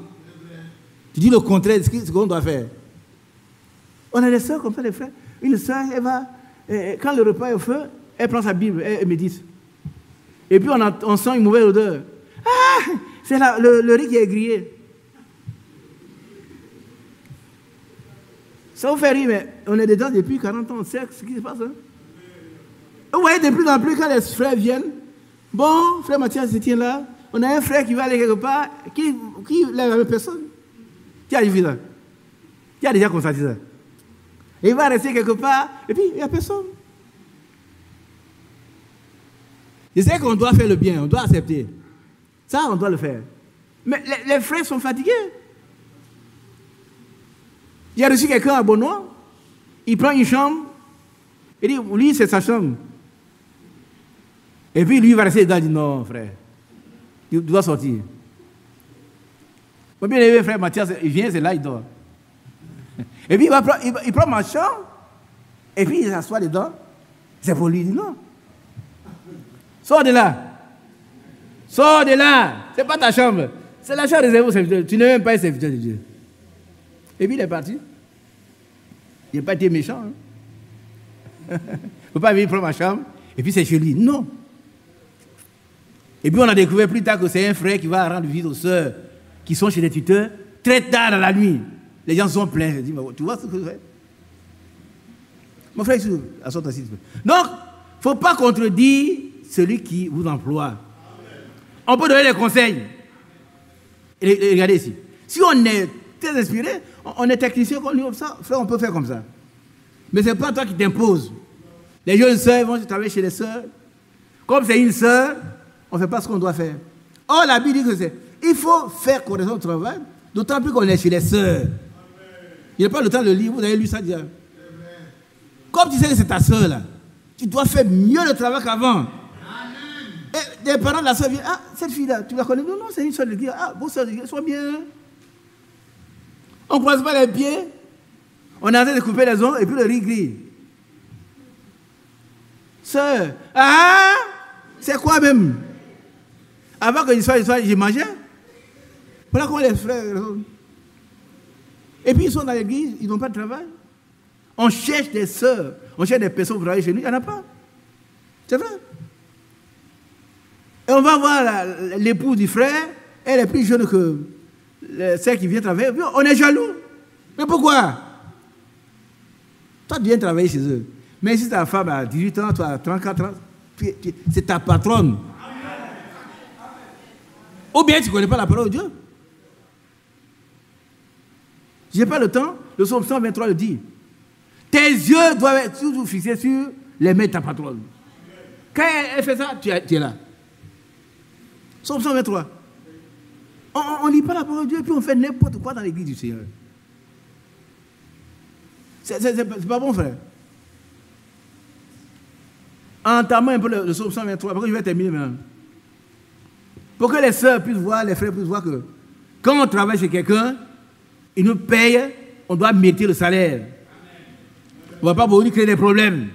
[SPEAKER 2] Tu dis le contraire de ce qu'on doit faire. On a des soeurs comme ça, les frères. Une soeur, elle va, quand le repas est au feu, elle prend sa Bible, elle médite. Et puis on sent une mauvaise odeur. Ah, c'est le riz qui est grillé. Ça vous fait rire, mais on est dedans depuis 40 ans, on sait ce qui se passe. Hein? Vous voyez, de plus en plus, quand les frères viennent, bon, frère Mathias se tient là, on a un frère qui va aller quelque part, qui lève la même personne. Qui a vu ça? Qui a déjà constaté ça? Et il va rester quelque part, et puis il n'y a personne. Je sais qu'on doit faire le bien, on doit accepter. Ça, on doit le faire. Mais les frères sont fatigués. J'ai reçu quelqu'un à Beaunois, il prend une chambre, il dit, lui, c'est sa chambre. Et puis lui, il va rester dedans, il dit, non, frère, tu dois sortir. Mon bien-aimé frère Mathias, il vient, c'est là, il dort. Et puis il prend ma chambre, et puis il s'assoit dedans. C'est pour lui, il dit, non. Sors de là. Sors de là. Ce n'est pas ta chambre. C'est la chambre réservée au serviteur. Tu n'es même pas un serviteur de Dieu. Et puis il est parti. Il n'a pas été méchant. Il ne faut pas venir prendre ma chambre. Et puis c'est chez lui. Non. Et puis on a découvert plus tard que c'est un frère qui va rendre visite aux sœurs qui sont chez les tuteurs très tard dans la nuit. Les gens sont pleins. Je dis, tu vois ce que je fais? Mon frère, assois-toi s'il te plaît. Donc, il ne faut pas contredire celui qui vous emploie. On peut donner des conseils. Et regardez ici. Si on est très inspiré, on est technicien comme lui, ça, on peut faire comme ça. Mais ce n'est pas toi qui t'imposes. Les jeunes sœurs vont travailler chez les sœurs. Comme c'est une sœur, on ne fait pas ce qu'on doit faire. Or, la Bible dit que il faut faire correctement le travail, d'autant plus qu'on est chez les sœurs. Il n'y a pas le temps de lire, vous avez lu ça déjà. Comme tu sais que c'est ta sœur là, tu dois faire mieux le travail qu'avant. Et les parents de la sœur viennent, ah, cette fille-là, tu la connais? Non, non, c'est une sœur de Dieu. Ah, vos sœurs de Dieu, sois bien. On ne croise pas les pieds, on est en train de couper les ongles et puis le riz grille. Sœur, ah, C'est quoi même? Avant que je mangeais. Voilà comment les frères. Et puis ils sont dans l'église, ils n'ont pas de travail. On cherche des sœurs, on cherche des personnes pour travailler chez nous, il n'y en a pas. C'est vrai. Et on va voir l'épouse du frère, elle est plus jeune que celle qui vient travailler. On est jaloux. Mais pourquoi? Toi, tu viens travailler chez eux. Mais si ta femme a 18 ans, toi, 34 ans, c'est ta patronne. Ou bien tu ne connais pas la parole de Dieu. Je n'ai pas le temps. Le psaume 123 le dit. Tes yeux doivent être toujours fixés sur les mains de ta patronne. Quand elle fait ça, tu es là. Psaume 123. On ne lit pas la parole de Dieu et puis on fait n'importe quoi dans l'église du Seigneur. C'est pas bon, frère. Entamons un peu le psaume 123, parce que je vais terminer maintenant. Pour que les sœurs puissent voir, les frères puissent voir que quand on travaille chez quelqu'un, il nous paye, on doit mériter le salaire. On ne va pas beaucoup créer des problèmes.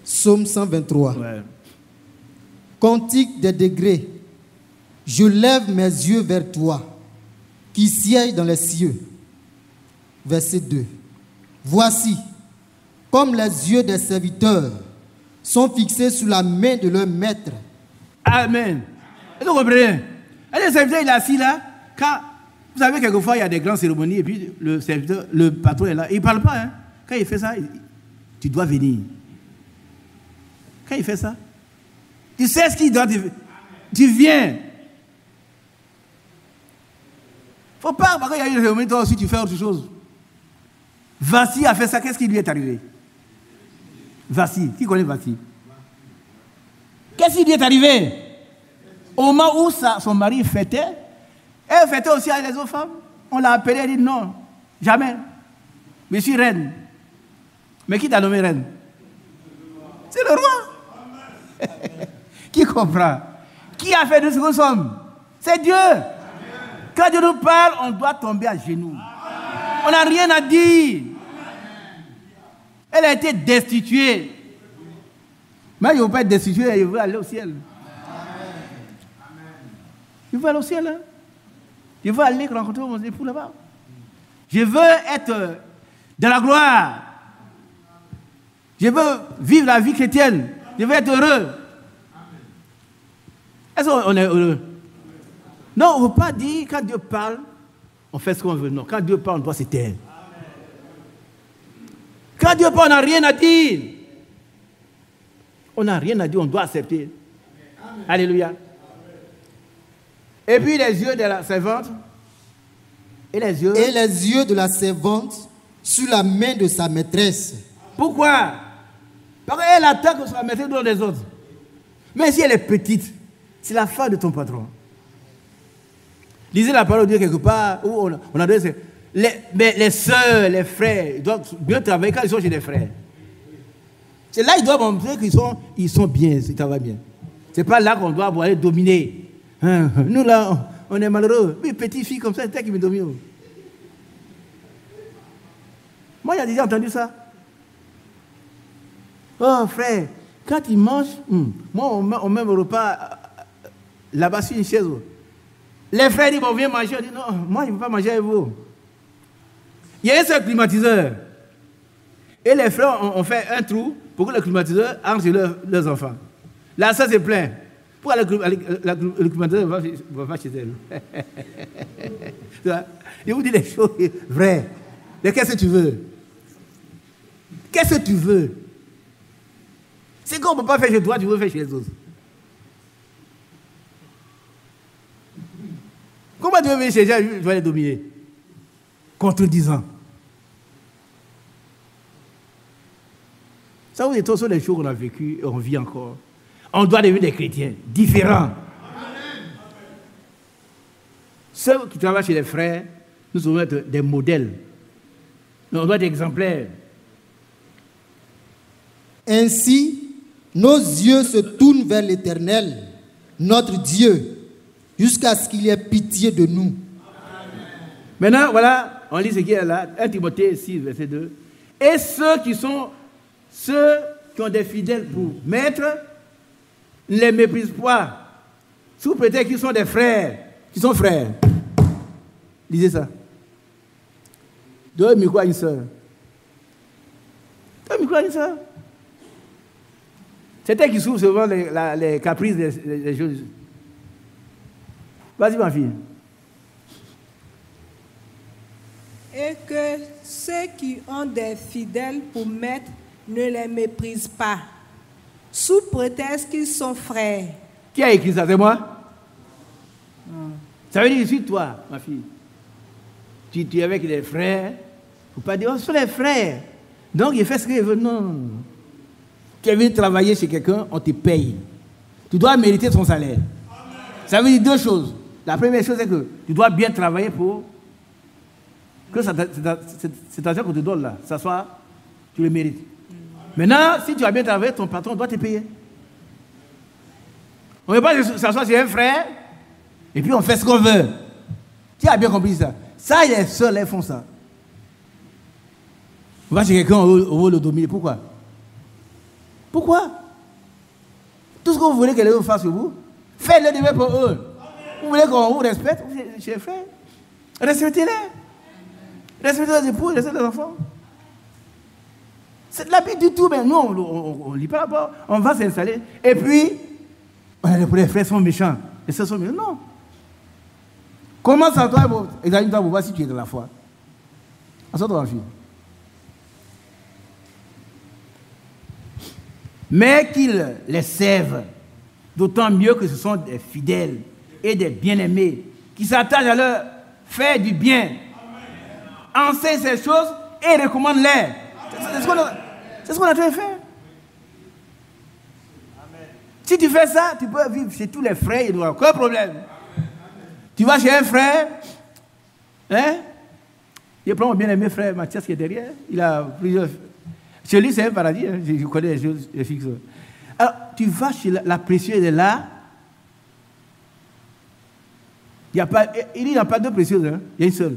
[SPEAKER 3] Psaume 123.
[SPEAKER 2] Ouais.
[SPEAKER 3] Cantique des degrés. Je lève mes yeux vers toi, qui siège dans les cieux. Verset 2. Voici, comme les yeux des serviteurs sont fixés sur la main de leur maître.
[SPEAKER 2] Amen. Est-ce que vous comprenez? Et le serviteur, il est assis là. Quand, vous savez, quelquefois, il y a des grandes cérémonies et puis le serviteur, le patron est là. Il ne parle pas. Hein. Quand il fait ça, tu dois venir. Quand il fait ça, tu sais ce qu'il doit te faire. Tu viens. Il ne faut pas, parce qu'il y a une cérémonie, toi aussi, tu fais autre chose. Vassi a fait ça, qu'est-ce qui lui est arrivé? Vassi, qui connaît Vassi? Qu'est-ce qui lui est arrivé? Au moment où son mari fêtait, elle fêtait aussi avec les autres femmes. On l'a appelée, elle dit non, jamais. Mais je suis reine. Mais qui t'a nommé reine? C'est le roi. Qui comprend? Qui a fait de ce que nous sommes? C'est Dieu. Quand Dieu nous parle, on doit tomber à genoux. On n'a rien à dire. Elle a été destituée. Mais il ne veut pas être destituée, il veut aller au ciel. Il veut aller au ciel. Hein? Je veux aller rencontrer mon époux là-bas. Je veux être dans la gloire. Je veux vivre la vie chrétienne. Je veux être heureux. Est-ce qu'on est heureux? Non, on ne veut pas dire quand Dieu parle, on fait ce qu'on veut. Non, quand Dieu parle, on doit se taire. Quand Dieu parle, on n'a rien à dire. On n'a rien à dire, on doit accepter. Amen. Alléluia. Amen. Et puis les yeux de la servante. Et les yeux
[SPEAKER 3] de la servante sur la main de sa maîtresse.
[SPEAKER 2] Pourquoi? Parce qu'elle attend que sa maîtresse donne les autres. Mais si elle est petite, c'est la femme de ton patron. Lisez la parole de Dieu quelque part où on a donné les sœurs, les frères, ils doivent bien travailler quand ils sont chez les frères. C'est là qu'ils doivent montrer qu'ils sont bien, ils travaillent bien. Ce n'est pas là qu'on doit aller dominer. Nous là, on est malheureux. Mais petite fille comme ça, c'est elle qui me domine. Moi, j'ai déjà entendu ça. Oh frère, quand ils mangent, moi on met mon repas là-bas sur une chaise. Les frères disent, on vient manger. On dit, non, moi je ne veux pas manger avec vous. Il y a un seul climatiseur. Et les frères ont fait un trou pour que le climatiseur entre chez leurs enfants. Là, ça c'est plein. Pourquoi le climatiseur ne va pas chez elle? Je vous dis les choses vraies. Mais qu'est-ce que tu veux? Qu'est-ce que tu veux? C'est qu'on ne peut pas faire chez toi, tu veux faire chez les autres. Comment tu veux venir chez les gens, tu vas les dominer? Contredisant. Ça, vous êtes tous les choses qu'on a vécues et on vit encore. On doit devenir des chrétiens différents. Ceux qui travaillent chez les frères, nous devons être des modèles. On doit être exemplaires.
[SPEAKER 3] Ainsi, nos yeux se tournent vers l'Éternel, notre Dieu, jusqu'à ce qu'il ait pitié de nous.
[SPEAKER 2] Maintenant, voilà, on lit ce qui est là, 1 Timothée 6, verset 2. Et ceux qui sont ceux qui ont des fidèles pour maître ne les méprisent pas, sous prétexte qu'ils sont des frères, qu'ils sont frères. Lisez ça. Donne le micro à une soeur. Donne le micro à une soeur. C'est elle qui souffre souvent les caprices des choses. Vas-y, ma fille.
[SPEAKER 6] Et que ceux qui ont des fidèles pour maître ne les méprisent pas, sous prétexte qu'ils sont frères.
[SPEAKER 2] Qui a écrit ça? C'est moi? Ça veut dire que je suis toi, ma fille. Tu es avec les frères. Il ne faut pas dire, oh, ce sont les frères. Donc, il fait ce qu'il veut. Non. Tu es venu travailler chez quelqu'un, on te paye. Tu dois mériter son salaire. Ça veut dire deux choses. La première chose, c'est que tu dois bien travailler pour que cet argent qu'on te donne là, ça soit, tu le mérites. Maintenant, si tu as bien travaillé, ton patron doit te payer. On ne veut pas s'asseoir sur un frère et puis on fait ce qu'on veut. Qui a bien compris ça? Ça, les seuls, ils font ça. On va chez quelqu'un, on veut le dominer. Pourquoi? Pourquoi? Tout ce que vous voulez que les autres fassent sur vous, faites-le de même pour eux. Vous voulez qu'on vous respecte, chez les frères? Respectez-les. Respectez les épouses, respectez les enfants. C'est de la vie du tout, mais nous, on ne lit pas là-bas. On va s'installer. Et puis, les frères sont méchants. Les sœurs sont méchants. Non. Commence à toi, examine-toi pour voir si tu es de la foi. Assure-toi, ma fille. Mais qu'ils les servent, d'autant mieux que ce sont des fidèles et des bien-aimés qui s'attachent à leur faire du bien. Enseigne ces choses et recommande-les. C'est ce qu'on a en train de faire. Si tu fais ça, tu peux vivre chez tous les frères, il n'y aura aucun problème. Tu vas chez un frère, hein? Je prends mon bien-aimé frère Mathias qui est derrière, il a plusieurs. Chez lui, c'est un paradis, hein? Je connais les choses fixes. Alors, tu vas chez la précieuse, elle est là. Il n'y a pas deux précieuses, hein? Il y a une seule.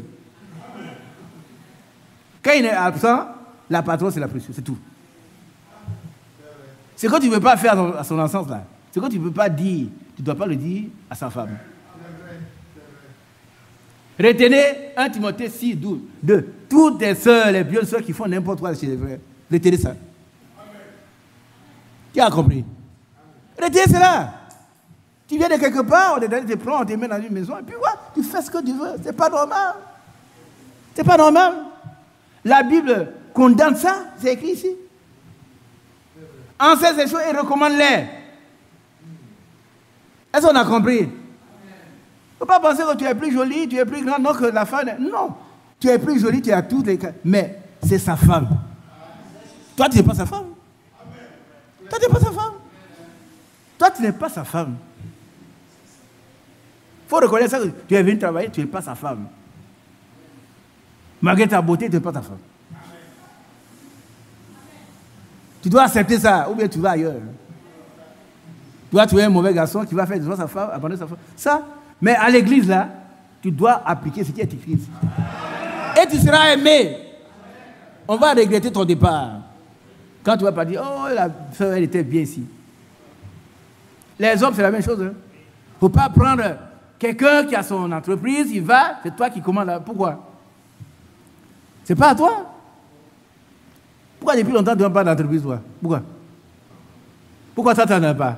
[SPEAKER 2] Quand il est absent, la patronne, c'est la précieuse, c'est tout. C'est que tu ne peux pas faire à son naissance, là. C'est que tu ne peux pas dire, tu ne dois pas le dire à sa femme. Retenez 1 Timothée 6, 12, 2. Toutes les sœurs, les vieilles sœurs qui font n'importe quoi chez les frères. Retenez ça. Qui a compris? Retenez cela. Tu viens de quelque part, on te prend, on te met dans une maison, et puis ouais, tu fais ce que tu veux. C'est pas normal. C'est pas normal. La Bible condamne ça, c'est écrit ici. Enseigne ces choses et recommande-les. Est-ce qu'on a compris? Il ne faut pas penser que tu es plus jolie, tu es plus grande, non, que la femme. Non. Tu es plus jolie, tu as toutes les cas. Mais c'est sa femme. Toi, tu n'es pas sa femme. Toi, tu n'es pas sa femme. Toi, tu n'es pas sa femme. Il faut reconnaître ça. Tu es venu travailler, tu n'es pas sa femme. Malgré ta beauté, tu n'es pas ta femme. Tu dois accepter ça, ou bien tu vas ailleurs. Tu vas trouver un mauvais garçon qui va faire de sa femme, abandonner sa femme. Ça, mais à l'église, là, tu dois appliquer ce qui est écrit. Et tu seras aimé. On va regretter ton départ. Quand tu vas pas dire, oh, la soeur, elle était bien ici. Les hommes, c'est la même chose. Il ne faut pas prendre quelqu'un qui a son entreprise, il va, c'est toi qui commandes. Pourquoi? C'est pas à toi. Pourquoi depuis longtemps tu n'as pas d'entreprise, toi? Pourquoi? Pourquoi toi, tu n'en as pas?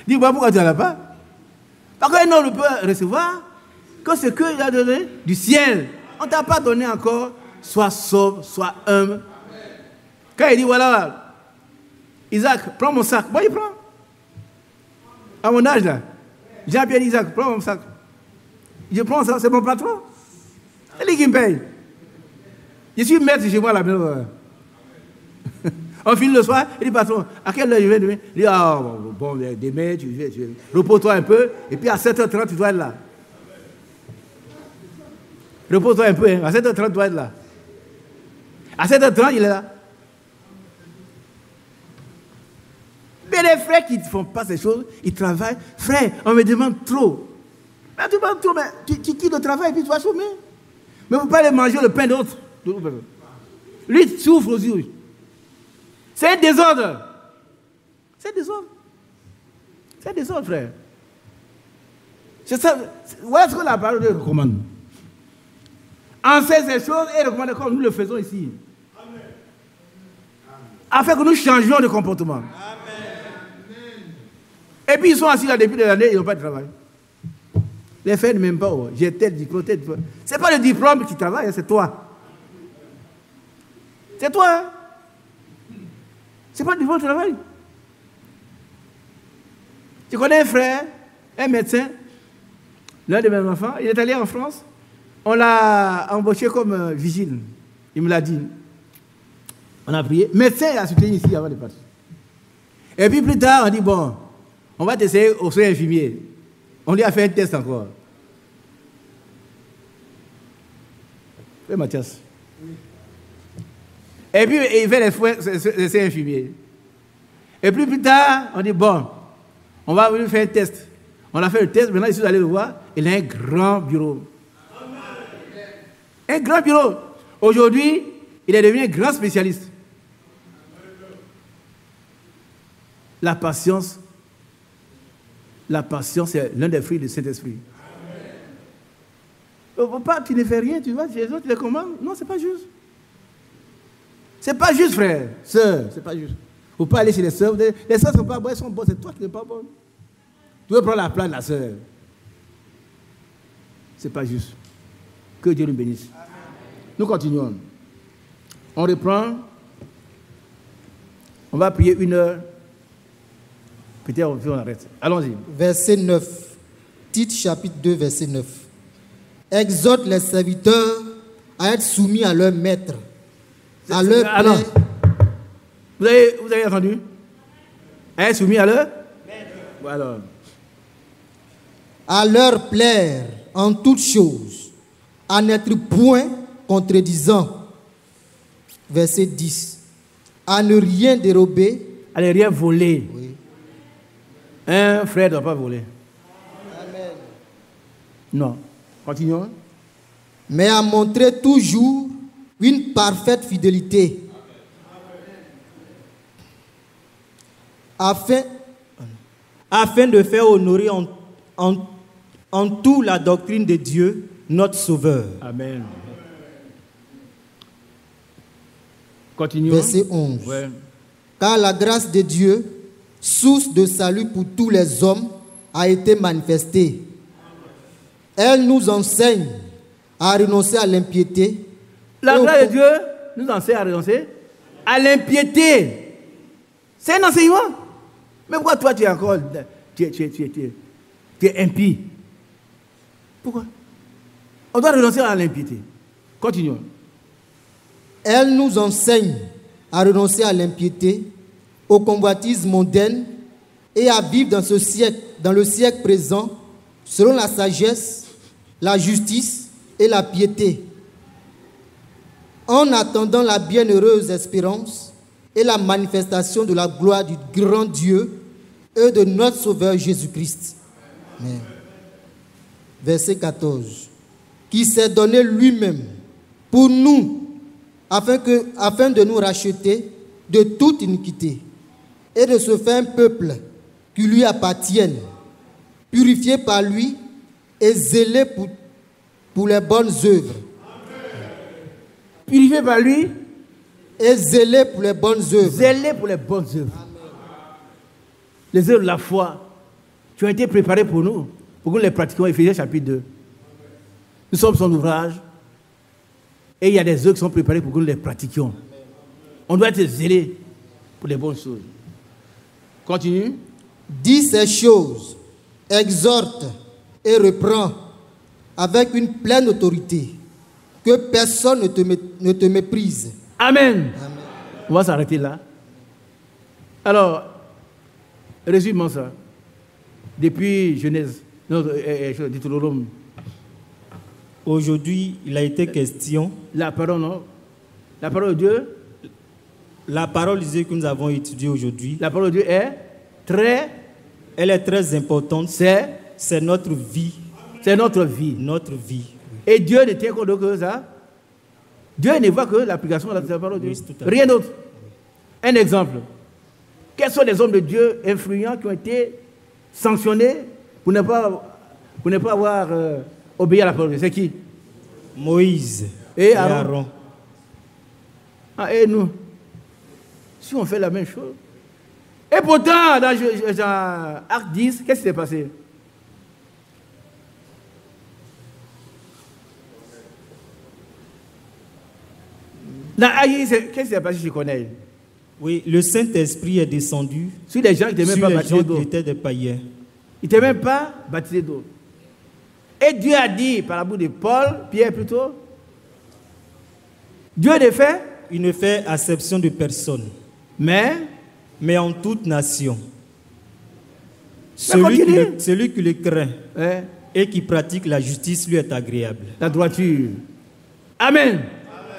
[SPEAKER 2] Dis-moi pourquoi tu n'en as pas? Parce qu'un homme ne peut recevoir que ce qu'il a donné du ciel. On ne t'a pas donné encore, sois sobre, sois humble. Quand il dit, voilà, Isaac, prends mon sac. Moi, il prend. À mon âge, là. Jean-Pierre dit, Isaac, prends mon sac. Je prends ça, c'est mon patron. C'est lui qui me paye. Je suis maître chez moi à la maison. On finit le soir, il dit, patron, à quelle heure je vais demain? Il dit, ah, bon, demain, tu viens, repose-toi un peu, et puis à 7h30, tu dois être là. Repose-toi un peu, hein. À 7h30, tu dois être là. À 7h30, il est là. Mais les frères qui ne font pas ces choses, ils travaillent. Frère, on me demande trop. Mais tu demandes trop, mais tu quittes le travail et puis tu vas chômer. Mais vous ne pouvez pas aller manger le pain d'autres. Lui souffre aussi. C'est un désordre. C'est désordre. C'est désordre, frère. C'est ça. Voilà ce que la parole de Dieu recommande. Enseigne ces choses et recommande comme nous le faisons ici. Amen. Afin que nous changions de comportement. Amen. Et puis ils sont assis là depuis des années, ils n'ont pas de travail. Les frères ne m'aiment pas. Oh. J'ai tel diplôme, tel diplôme. Ce n'est pas le diplôme qui travaille, c'est toi. C'est toi. Hein? Ce n'est pas le diplôme qui travaille. Tu connais un frère, un médecin, l'un de mes enfants, il est allé en France. On l'a embauché comme vigile. Il me l'a dit. On a prié. Médecin, il a soutenu ici avant de partir. Et puis plus tard, on dit, bon, on va t'essayer au soin infirmier. On lui a fait un test encore. Oui, Mathias. Oui. Et puis, il fait les soins infirmiers. Et puis plus tard, on dit, bon, on va lui faire un test. On a fait le test, maintenant, ici, vous allez le voir, il a un grand bureau. Un grand bureau. Aujourd'hui, il est devenu un grand spécialiste. La patience, c'est l'un des fruits du Saint-Esprit. Papa, tu ne fais rien, tu vas chez les autres, tu les commandes. Non, c'est pas juste. C'est pas juste, frère. Sœur, c'est pas juste. Il ne faut pas aller chez les sœurs. Les sœurs ne sont pas bonnes, elles sont bonnes, c'est toi qui n'es pas bonne. Tu veux prendre la place de la sœur. C'est pas juste. Que Dieu nous bénisse. Amen. Nous continuons. On reprend. On va prier 1 heure. Peut-être on arrête. Allons-y.
[SPEAKER 3] Verset 9. Tite chapitre 2, verset 9. Exhorte les serviteurs à être soumis à leur maître. À leur
[SPEAKER 2] alors, vous avez entendu? À être soumis à leur maître. Voilà.
[SPEAKER 3] À leur plaire en toutes choses, à n'être point contredisant. Verset 10. À ne rien dérober.
[SPEAKER 2] À ne rien voler.
[SPEAKER 3] Oui.
[SPEAKER 2] Un frère ne doit pas voler.
[SPEAKER 3] Amen.
[SPEAKER 2] Non. Continuons.
[SPEAKER 3] Mais à montrer toujours une parfaite fidélité. Afin
[SPEAKER 4] de faire honorer en tout la doctrine de Dieu, notre Sauveur.
[SPEAKER 2] Amen. Continuons.
[SPEAKER 3] Verset 11.
[SPEAKER 2] Ouais.
[SPEAKER 3] Car la grâce de Dieu, source de salut pour tous les hommes, a été manifestée. Elle nous enseigne à renoncer à l'impiété.
[SPEAKER 2] La grâce de Dieu nous enseigne à renoncer à l'impiété. C'est un enseignement. Mais pourquoi toi tu es encore... Tu es impie? Pourquoi? On doit renoncer à l'impiété. Continuons.
[SPEAKER 3] Elle nous enseigne à renoncer à l'impiété, au convoitisme mondaine et à vivre dans le siècle présent, selon la sagesse, la justice et la piété, en attendant la bienheureuse espérance et la manifestation de la gloire du grand Dieu et de notre Sauveur Jésus-Christ. Amen. Verset 14. Qui s'est donné lui-même pour nous, afin de nous racheter de toute iniquité et de se faire un peuple qui lui appartienne, purifié par lui et zélé pour les bonnes œuvres.
[SPEAKER 2] Purifié par lui
[SPEAKER 3] et zélé pour les bonnes œuvres.
[SPEAKER 2] Zélé pour les bonnes œuvres. Amen. Les œuvres de la foi qui ont été préparées pour nous les pratiquions. Éphésiens chapitre 2. Nous sommes son ouvrage et il y a des œuvres qui sont préparées pour que nous les pratiquions. On doit être zélé pour les bonnes choses. Continue.
[SPEAKER 3] Dis ces choses, exhorte et reprend avec une pleine autorité, que personne ne te méprise.
[SPEAKER 2] Amen. Amen. On va s'arrêter là. Alors, résumons ça. Depuis Genèse, Deutéronome.
[SPEAKER 4] Aujourd'hui, il a été question.
[SPEAKER 2] La parole, non? La parole de Dieu.
[SPEAKER 4] La parole de Dieu que nous avons étudiée aujourd'hui.
[SPEAKER 2] La parole de Dieu est très.
[SPEAKER 4] Elle est très importante. C'est notre vie.
[SPEAKER 2] C'est notre vie.
[SPEAKER 4] Notre vie.
[SPEAKER 2] Et Dieu ne tient compte que ça. Dieu ne voit que l'application de la parole de Dieu.
[SPEAKER 4] Oui, tout à fait.
[SPEAKER 2] Rien d'autre. Un exemple. Quels sont les hommes de Dieu influents qui ont été sanctionnés pour ne pas avoir obéi à la parole de Dieu? C'est qui?
[SPEAKER 4] Moïse
[SPEAKER 2] Et Aaron.
[SPEAKER 4] Aaron.
[SPEAKER 2] Et nous, si on fait la même chose. Et pourtant, dans Acte 10, qu'est-ce qui s'est passé? Dans Acte 10, qu'est-ce qui s'est passé chez Corneille?
[SPEAKER 4] Oui, le Saint-Esprit est descendu
[SPEAKER 2] Sur les gens qui n'étaient même
[SPEAKER 4] sur
[SPEAKER 2] pas
[SPEAKER 4] les
[SPEAKER 2] baptisés
[SPEAKER 4] gens
[SPEAKER 2] d'eau.
[SPEAKER 4] qui étaient des païens.
[SPEAKER 2] Ils n'étaient même pas baptisés d'eau. Et Dieu a dit, par la bouche de Paul, Pierre plutôt, Dieu ne fait,
[SPEAKER 4] Il ne fait acception de personne,
[SPEAKER 2] mais
[SPEAKER 4] en toute nation.
[SPEAKER 2] continue.
[SPEAKER 4] Celui qui le craint
[SPEAKER 2] hein,
[SPEAKER 4] et qui pratique la justice lui est agréable.
[SPEAKER 2] la droiture. Amen.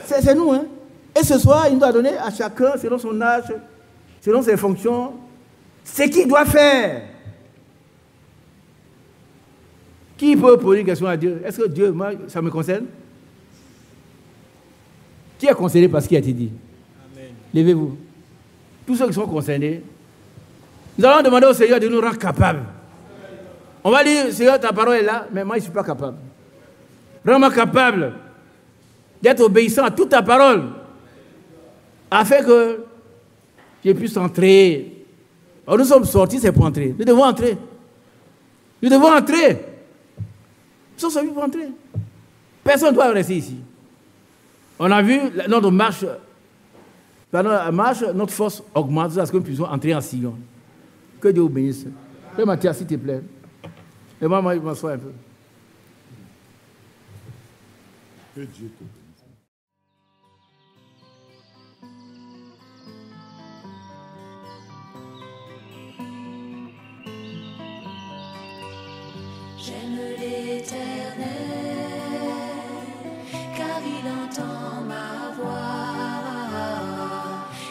[SPEAKER 2] C'est nous. Hein. Et ce soir, il nous doit donner à chacun, selon son âge, selon ses fonctions, ce qu'il doit faire. Qui peut poser une question à Dieu? Est-ce que Dieu, moi, ça me concerne? Qui est concerné par ce qui a été dit?
[SPEAKER 4] Amen.
[SPEAKER 2] Levez-vous. Tous ceux qui sont concernés, nous allons demander au Seigneur de nous rendre capables. On va dire, Seigneur, ta parole est là, mais moi, je ne suis pas capable. Rends-moi capable d'être obéissant à toute ta parole, afin que je puisse entrer. Alors, nous sommes sortis, c'est pour entrer. Nous devons entrer. Nous devons entrer. Nous sommes sortis pour entrer. Personne ne doit rester ici. On a vu notre marche, pendant la marche, notre force augmente jusqu'à ce que nous puissions entrer en Sion. Que Dieu vous bénisse. Fais Mathias, s'il te plaît. Et moi, je m'assois un peu.
[SPEAKER 5] Que Dieu te bénisse.
[SPEAKER 1] J'aime l'Éternel, car il entend ma voix.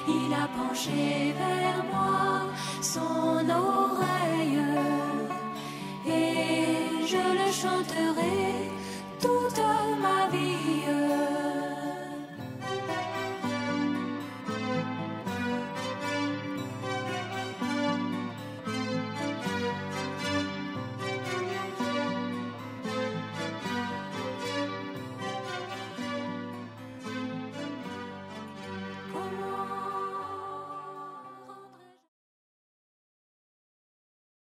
[SPEAKER 1] Il a penché vers moi son oreille.